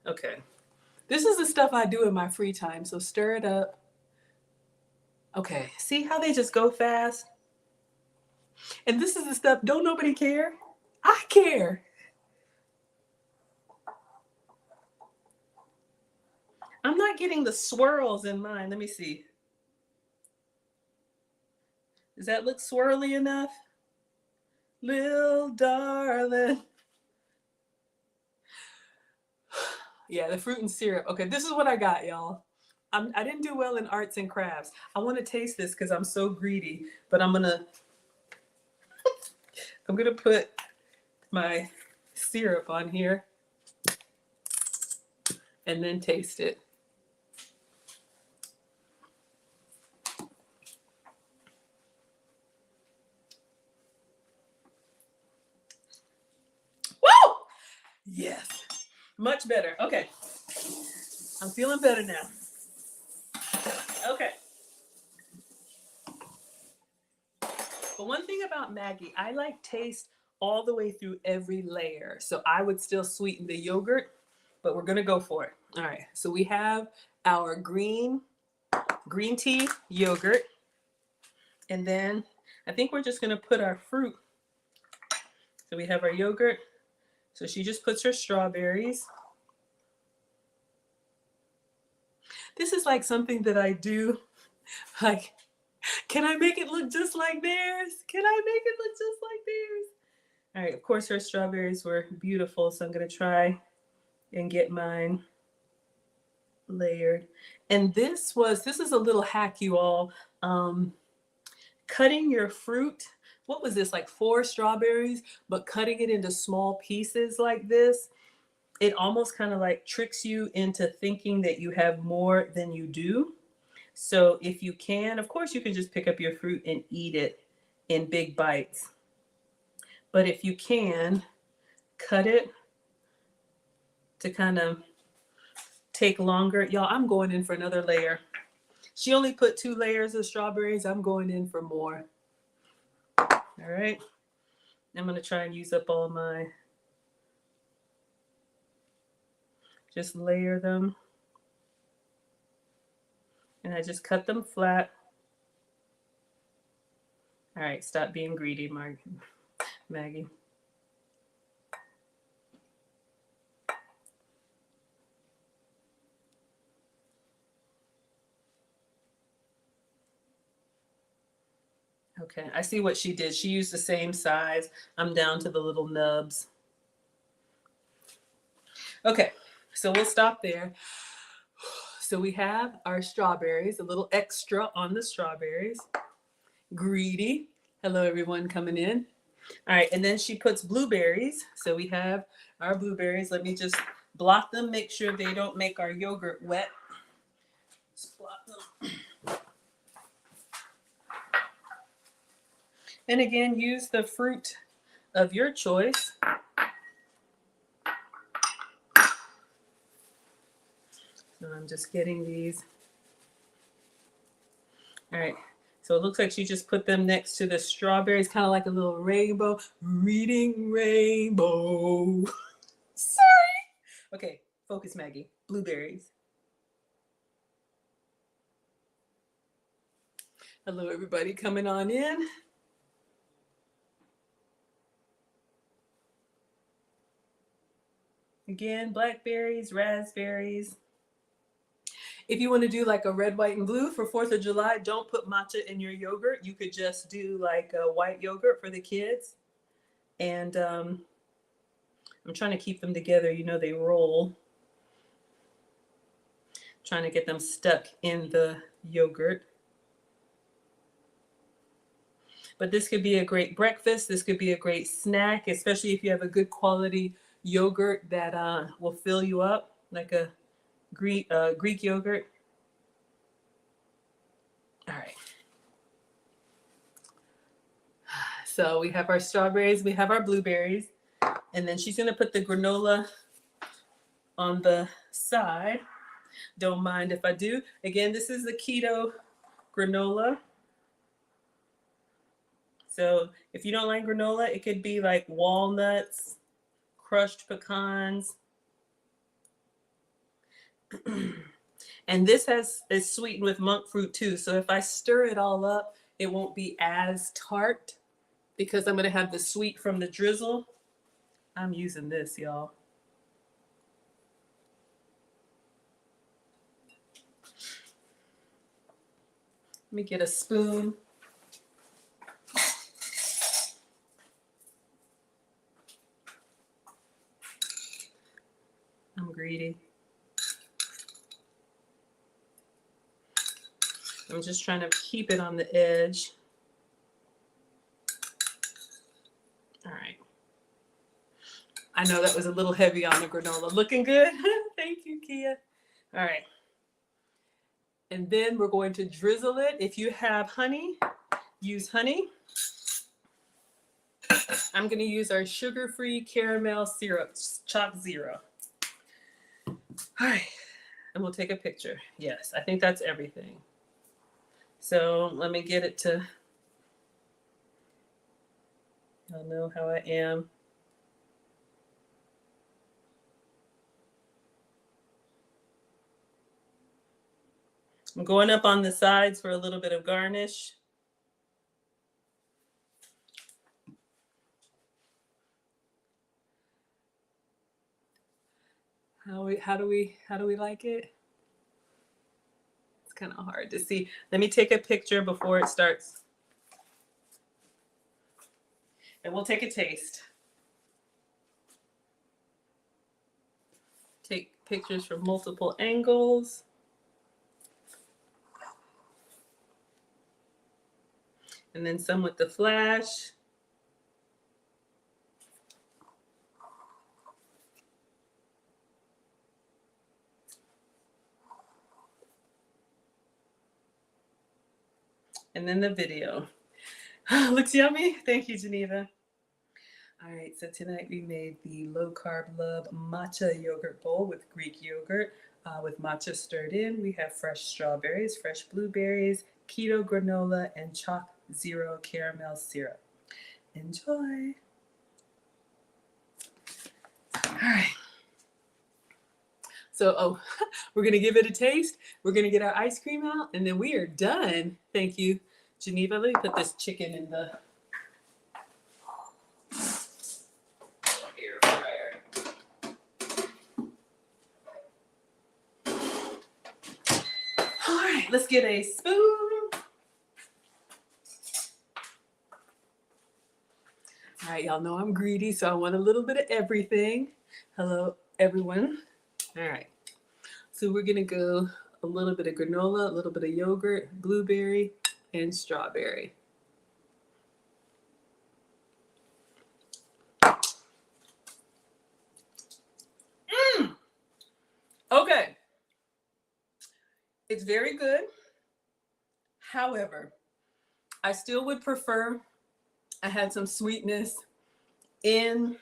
Okay. This is the stuff I do in my free time, so stir it up. Okay, see how they just go fast? And this is the stuff, don't nobody care? I care. I'm not getting the swirls in mine. Let me see. Does that look swirly enough? Lil darling. Yeah, the fruit and syrup. Okay, this is what I got, y'all. I didn't do well in arts and crafts. I want to taste this because I'm so greedy, but I'm gonna put my syrup on here and then taste it. Woo! Yes, much better. Okay, I'm feeling better now. Okay. But one thing about Maggie, I like taste all the way through every layer. So I would still sweeten the yogurt, but we're gonna go for it. All right, so we have our green tea yogurt. And then I think we're just gonna put our fruit. So we have our yogurt. So she just puts her strawberries. This is like something that I do, like, can I make it look just like theirs? Can I make it look just like theirs? All right, of course her strawberries were beautiful, so I'm gonna try and get mine layered. And this is a little hack, you all. Cutting your fruit, what was this, like 4 strawberries, but cutting it into small pieces like this, it almost kind of like tricks you into thinking that you have more than you do. So if you can, of course you can just pick up your fruit and eat it in big bites. But if you can, cut it to kind of take longer. Y'all, I'm going in for another layer. She only put 2 layers of strawberries. I'm going in for more. All right. I'm going to try and use up all my, just layer them. And I just cut them flat. All right, stop being greedy, Maggie. Okay, I see what she did. She used the same size. I'm down to the little nubs. Okay, so we'll stop there. So we have our strawberries, a little extra on the strawberries. Greedy. Hello, everyone coming in. All right, and then she puts blueberries. So we have our blueberries. Let me just block them, make sure they don't make our yogurt wet. Just block them. And again, use the fruit of your choice. So I'm just getting these. All right. So it looks like she just put them next to the strawberries, kind of like a little rainbow. Reading rainbow. Sorry. Okay, focus, Maggie. Blueberries. Hello, everybody coming on in. Again, blackberries, raspberries. If you want to do like a red, white, and blue for 4th of July, don't put matcha in your yogurt. You could just do like a white yogurt for the kids. And I'm trying to keep them together. You know, they roll. Trying to get them stuck in the yogurt. But this could be a great breakfast. This could be a great snack, especially if you have a good quality yogurt that will fill you up, like a Greek yogurt. All right. So we have our strawberries, we have our blueberries, and then she's gonna put the granola on the side. Don't mind if I do. Again, this is the keto granola. So if you don't like granola, it could be like walnuts, crushed pecans. And this is sweetened with monk fruit too. So if I stir it all up, it won't be as tart because I'm gonna have the sweet from the drizzle. I'm using this, y'all. Let me get a spoon. I'm greedy. I'm just trying to keep it on the edge. All right. I know that was a little heavy on the granola. Looking good? Thank you, Kia. All right. And then we're going to drizzle it. If you have honey, use honey. I'm going to use our sugar-free caramel syrup, Chalk Zero. All right. And we'll take a picture. Yes, I think that's everything. So let me get it to, I'll know how I am. I'm going up on the sides for a little bit of garnish. How do we like it? It's kind of hard to see. Let me take a picture before it starts. And we'll take a taste. Take pictures from multiple angles. And then some with the flash. And then the video. Looks yummy. Thank you, Geneva. All right, so tonight we made the Low Carb Love Matcha Yogurt Bowl with Greek yogurt with matcha stirred in. We have fresh strawberries, fresh blueberries, keto granola, and Chalk Zero caramel syrup. Enjoy. All right. So, we're going to give it a taste. We're going to get our ice cream out, and then we are done. Thank you, Geneva. Let me put this chicken in the air fryer. All right, let's get a spoon. All right, y'all know I'm greedy, so I want a little bit of everything. Hello, everyone. All right, so we're gonna go a little bit of granola, a little bit of yogurt, blueberry, and strawberry. Okay, it's very good. However, I still would prefer I had some sweetness in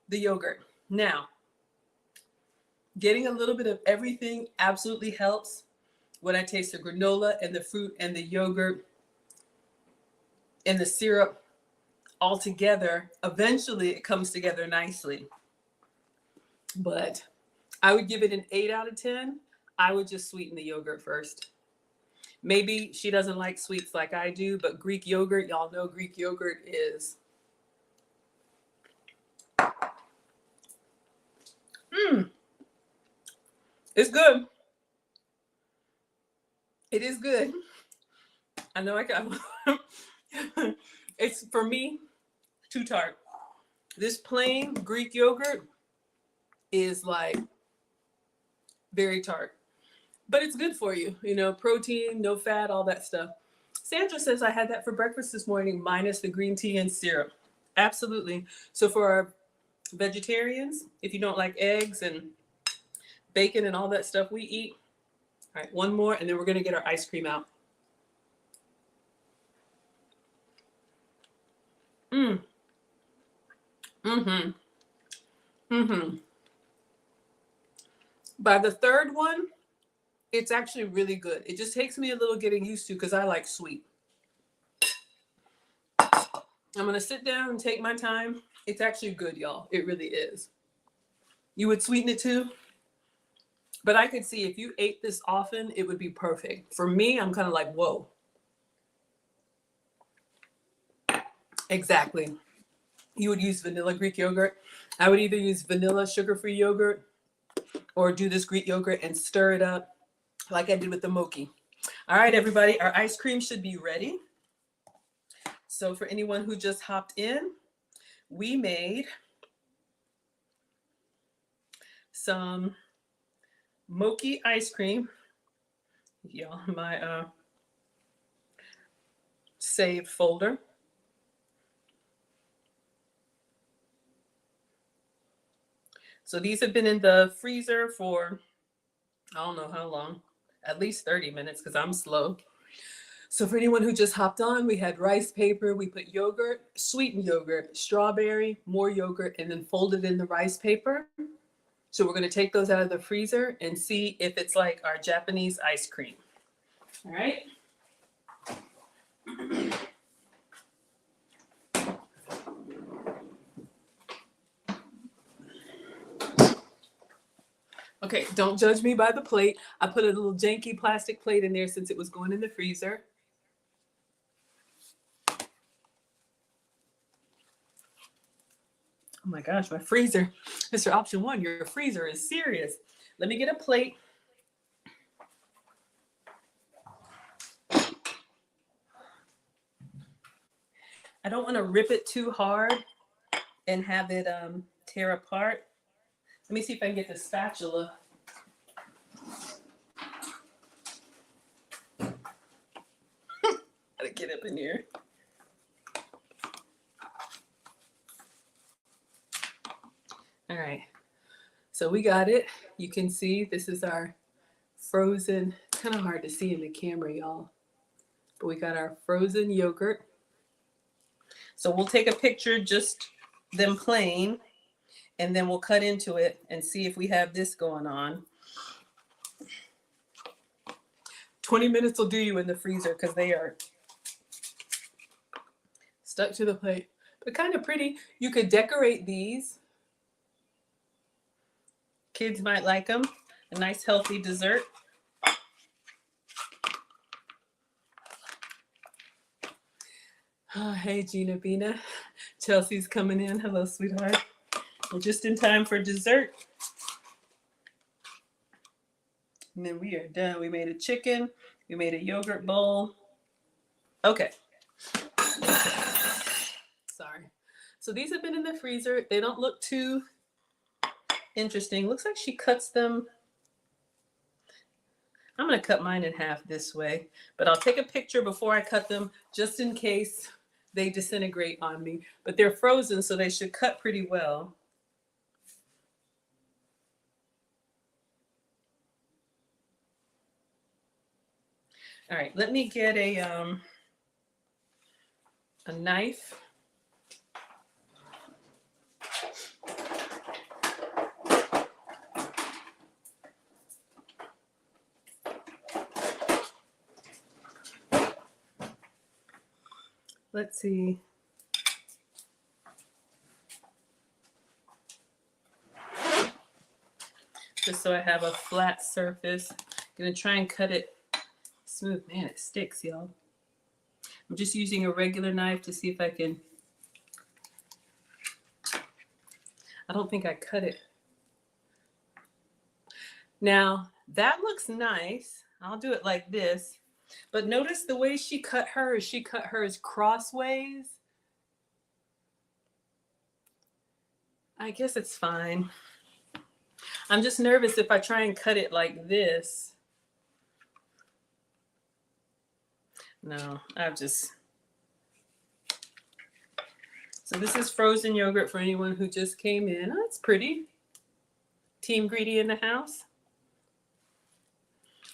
the yogurt. Now, getting a little bit of everything absolutely helps when I taste the granola and the fruit and the yogurt and the syrup all together. Eventually, it comes together nicely. But I would give it an 8 out of 10. I would just sweeten the yogurt first. Maybe she doesn't like sweets like I do, but Greek yogurt, y'all know Greek yogurt is it's good. It is good. I know I got it's for me too tart. This plain Greek yogurt is like very tart. But it's good for you, you know, protein, no fat, all that stuff. Sandra says I had that for breakfast this morning, minus the green tea and syrup. Absolutely. So for our vegetarians, if you don't like eggs and bacon and all that stuff we eat, all right, one more, and then we're going to get our ice cream out. By the third one, it's actually really good. It just takes me a little getting used to because I like sweet. I'm going to sit down and take my time. It's actually good, y'all. It really is. You would sweeten it too? But I could see if you ate this often, it would be perfect. For me, I'm kind of like, whoa. Exactly. You would use vanilla Greek yogurt. I would either use vanilla sugar-free yogurt or do this Greek yogurt and stir it up like I did with the Mochi. All right, everybody, our ice cream should be ready. So for anyone who just hopped in, we made some Mochi ice cream. Y'all, my saved folder. So these have been in the freezer for, I don't know how long, at least 30 minutes because I'm slow. So for anyone who just hopped on, we had rice paper, we put yogurt, sweetened yogurt, strawberry, more yogurt, and then folded in the rice paper. So we're going to take those out of the freezer and see if it's like our Japanese ice cream. All right. Okay, don't judge me by the plate. I put a little janky plastic plate in there since it was going in the freezer. Oh my gosh, my freezer. Mr. Option 1, your freezer is serious. Let me get a plate. I don't want to rip it too hard and have it tear apart. Let me see if I can get the spatula. Gotta get up in here. All right, so we got it. You can see this is our frozen, kind of hard to see in the camera, y'all, but we got our frozen yogurt. So we'll take a picture, just them plain, and then we'll cut into it and see if we have this going on. 20 minutes will do you in the freezer because they are stuck to the plate, but kind of pretty. You could decorate these. Kids might like them. A nice healthy dessert. Oh, hey, Gina Bina. Chelsea's coming in. Hello, sweetheart. We're just in time for dessert. And then we are done. We made a chicken. We made a yogurt bowl. Okay. Sorry. So these have been in the freezer. They don't look too interesting. Looks like she cuts them. I'm going to cut mine in half this way, but I'll take a picture before I cut them just in case they disintegrate on me. But they're frozen, so they should cut pretty well. All right, let me get a knife. Let's see. Just so I have a flat surface. I'm gonna try and cut it smooth. Man, it sticks, y'all. I'm just using a regular knife to see if I can. I don't think I cut it. Now, that looks nice. I'll do it like this. But notice the way she cut hers crossways. I guess it's fine. I'm just nervous if I try and cut it like this. No, So this is frozen yogurt for anyone who just came in. Oh, it's pretty. Team Greedy in the house.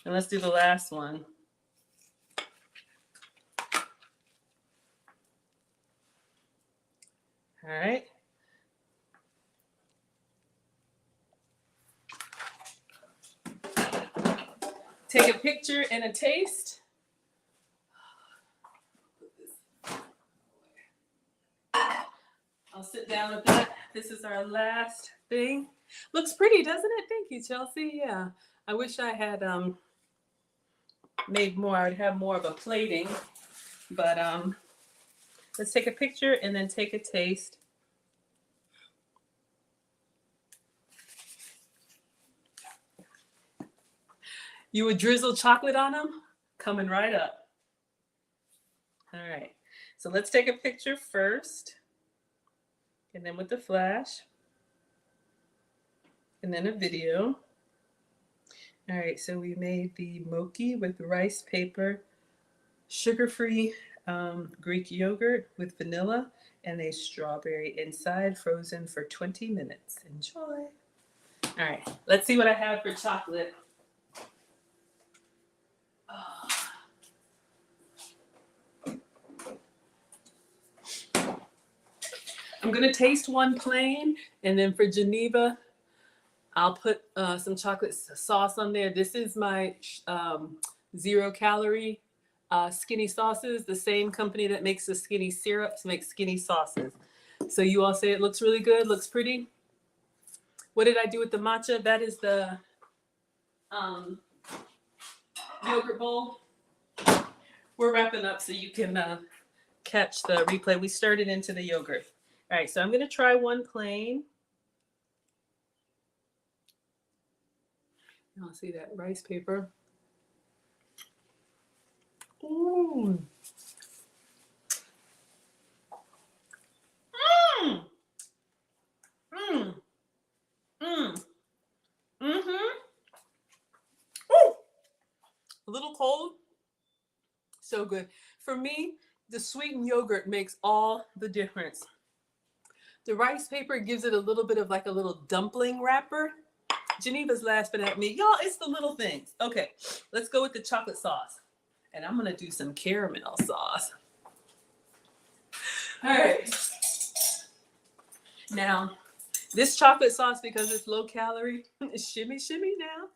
And let's do the last one. All right. Take a picture and a taste. I'll sit down with that. This is our last thing. Looks pretty, doesn't it? Thank you, Chelsea. Yeah. I wish I had made more. I'd have more of a plating. But let's take a picture and then take a taste. You would drizzle chocolate on them? Coming right up. All right. So let's take a picture first. And then with the flash. And then a video. All right. So we made the Mochi with rice paper, sugar-free Greek yogurt with vanilla and a strawberry inside, frozen for 20 minutes. Enjoy. All right. Let's see what I have for chocolate. I'm going to taste one plain, and then for Geneva, I'll put some chocolate sauce on there. This is my 0-calorie skinny sauces. The same company that makes the skinny syrups makes skinny sauces. So you all say it looks really good, looks pretty. What did I do with the matcha? That is the yogurt bowl. We're wrapping up so you can catch the replay. We stirred it into the yogurt. All right, so I'm going to try one plain. I'll see that rice paper. Ooh. Mmm. Mmm. Mmm. Mm-hmm. Ooh. A little cold. So good. For me, the sweetened yogurt makes all the difference. The rice paper gives it a little bit of like a little dumpling wrapper. Geneva's laughing at me. Y'all, it's the little things. Okay, let's go with the chocolate sauce. And I'm going to do some caramel sauce. All right. Now, this chocolate sauce, because it's low calorie, shimmy, shimmy now.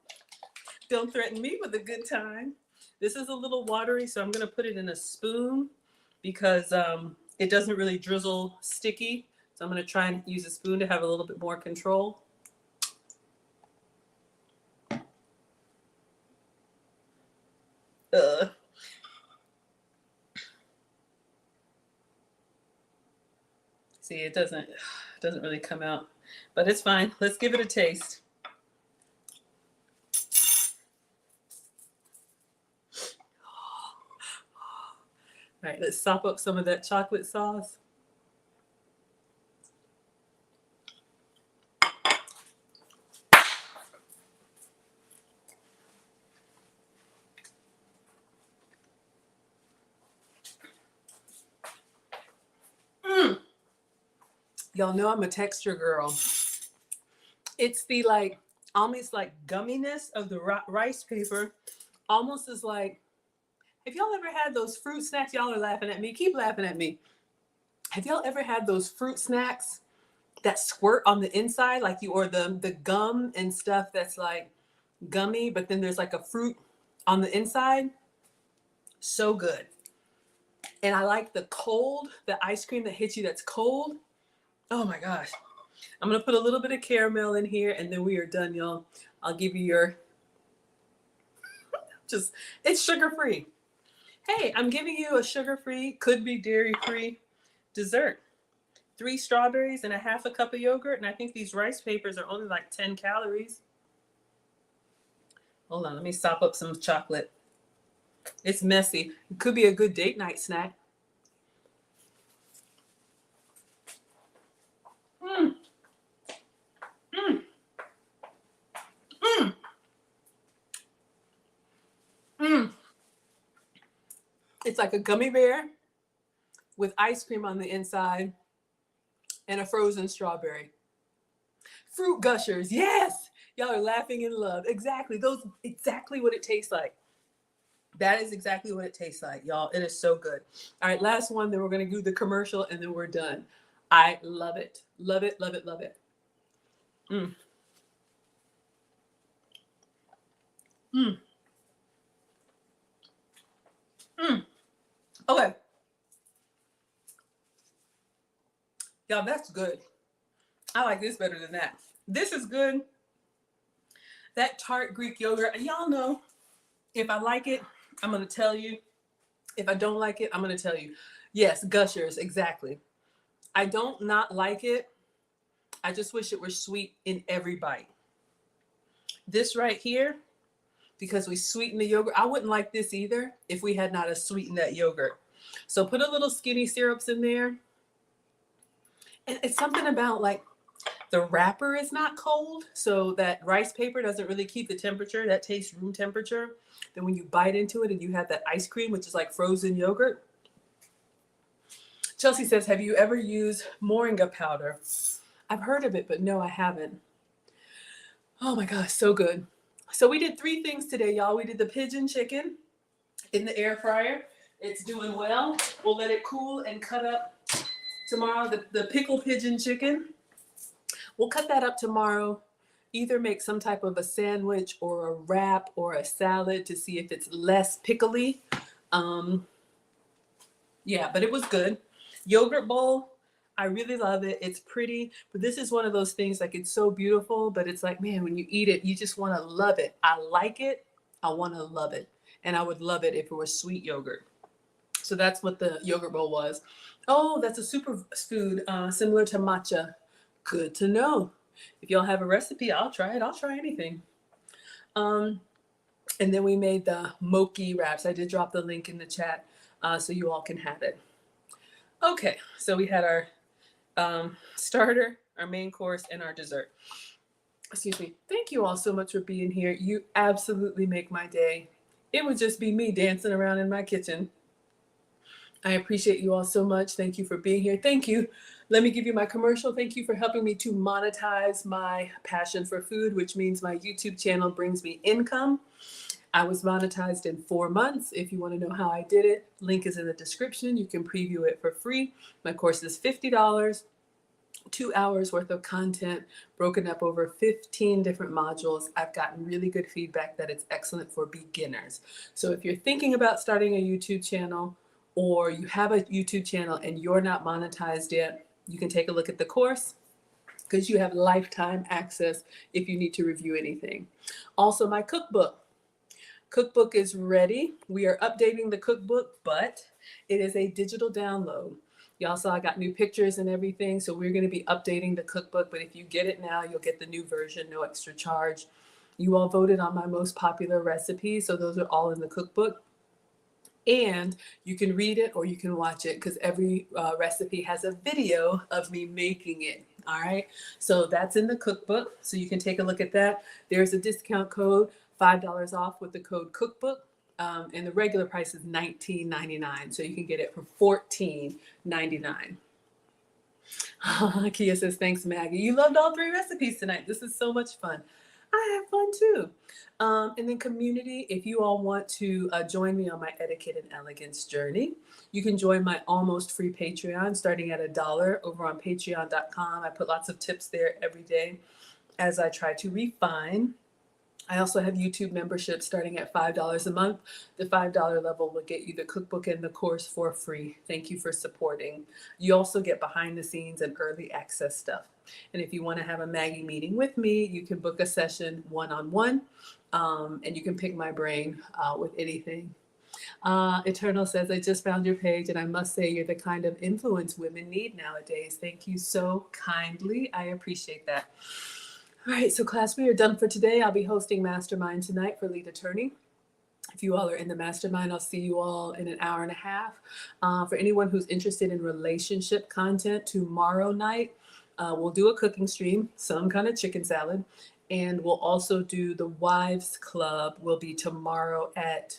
Don't threaten me with a good time. This is a little watery, so I'm going to put it in a spoon because it doesn't really drizzle sticky. So I'm going to try and use a spoon to have a little bit more control. See, it doesn't really come out, but it's fine. Let's give it a taste. All right, let's sop up some of that chocolate sauce. Y'all know I'm a texture girl. It's the like, almost like gumminess of the rice paper. Almost as like, have y'all ever had those fruit snacks? Y'all are laughing at me. Keep laughing at me. Have y'all ever had those fruit snacks that squirt on the inside, like you, or the gum and stuff that's like gummy, but then there's like a fruit on the inside? So good. And I like the ice cream that hits you that's cold. Oh my gosh. I'm gonna put a little bit of caramel in here and then we are done, y'all. I'll give you your, it's sugar-free. Hey, I'm giving you a sugar-free, could be dairy-free dessert. 3 strawberries and a half a cup of yogurt, and I think these rice papers are only like 10 calories. Hold on, let me sop up some chocolate. It's messy. It could be a good date night snack. Mmm. Mmm. Mmm. Mmm. It's like a gummy bear with ice cream on the inside and a frozen strawberry. Fruit gushers, yes! Y'all are laughing in love. Exactly, exactly what it tastes like. That is exactly what it tastes like, y'all. It is so good. All right, last one, then we're gonna do the commercial and then we're done. I love it. Love it, love it, love it. Mm. Mm. Mm. Okay. Y'all, that's good. I like this better than that. This is good. That tart Greek yogurt, y'all know, if I like it, I'm gonna tell you. If I don't like it, I'm gonna tell you. Yes, gushers, exactly. I don't not like it. I just wish it were sweet in every bite. This right here, because we sweeten the yogurt, I wouldn't like this either if we had not sweetened that yogurt. So put a little skinny syrups in there. And it's something about like the wrapper is not cold, so that rice paper doesn't really keep the temperature. That tastes room temperature. Then when you bite into it and you have that ice cream, which is like frozen yogurt. Chelsea says, have you ever used moringa powder? I've heard of it, but no, I haven't. Oh my gosh, so good. So we did 3 things today, y'all. We did the pigeon chicken in the air fryer. It's doing well. We'll let it cool and cut up tomorrow the pickled pigeon chicken. We'll cut that up tomorrow. Either make some type of a sandwich or a wrap or a salad to see if it's less pickly. Yeah, but it was good. Yogurt bowl, I really love it. It's pretty, but this is one of those things, like, it's so beautiful, but it's like, man, when you eat it, you just want to love it. I like it. I want to love it. And I would love it if it was sweet yogurt. So that's what the yogurt bowl was. Oh, that's a superfood similar to matcha. Good to know. If y'all have a recipe, I'll try it. I'll try anything. And then we made the Mochi wraps. I did drop the link in the chat so you all can have it. Okay, so we had our starter, our main course, and our dessert. Excuse me. Thank you all so much for being here. You absolutely make my day. It would just be me dancing around in my kitchen. I appreciate you all so much. Thank you for being here. Thank you. Let me give you my commercial. Thank you for helping me to monetize my passion for food, which means my YouTube channel brings me income. I was monetized in 4 months. If you want to know how I did it, link is in the description. You can preview it for free. My course is $50, 2 hours worth of content broken up over 15 different modules. I've gotten really good feedback that it's excellent for beginners. So if you're thinking about starting a YouTube channel, or you have a YouTube channel and you're not monetized yet, you can take a look at the course because you have lifetime access if you need to review anything. Also, my cookbook. Cookbook is ready. We are updating the cookbook, but it is a digital download. Y'all saw I got new pictures and everything, so we're going to be updating the cookbook, but if you get it now, you'll get the new version, no extra charge. You all voted on my most popular recipes, so those are all in the cookbook. And you can read it or you can watch it because every recipe has a video of me making it. All right. So that's in the cookbook. So you can take a look at that. There's a discount code, $5 off with the code COOKBOOK. And the regular price is $19.99. So you can get it for $14.99. Kia says, thanks, Maggie. You loved all 3 recipes tonight. This is so much fun. I have fun too. And then community, if you all want to join me on my etiquette and elegance journey, you can join my almost free Patreon starting at $1 over on patreon.com. I put lots of tips there every day as I try to refine. I also have YouTube membership starting at $5 a month. The $5 level will get you the cookbook and the course for free. Thank you for supporting. You also get behind the scenes and early access stuff. And if you want to have a Maggie meeting with me, you can book a session one-on-one, and you can pick my brain with anything. Eternal says, I just found your page and I must say you're the kind of influence women need nowadays. Thank you so kindly. I appreciate that. All right, so class, we are done for today. I'll be hosting Mastermind tonight for Lead Attorney. If you all are in the Mastermind, I'll see you all in an hour and a half. For anyone who's interested in relationship content, tomorrow night, we'll do a cooking stream, some kind of chicken salad, and we'll also do the Wives Club will be tomorrow at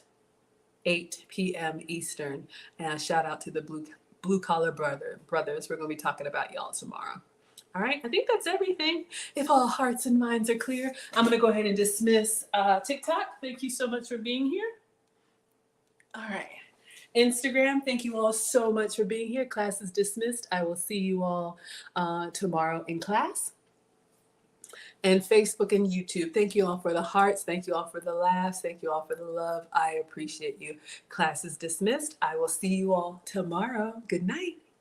8 p.m. Eastern. And shout out to the Blue Collar Brothers. We're going to be talking about y'all tomorrow. All right, I think that's everything. If all hearts and minds are clear, I'm going to go ahead and dismiss TikTok. Thank you so much for being here. All right. Instagram, thank you all so much for being here. Class is dismissed. I will see you all tomorrow in class. And Facebook and YouTube, thank you all for the hearts. Thank you all for the laughs. Thank you all for the love. I appreciate you. Class is dismissed. I will see you all tomorrow. Good night.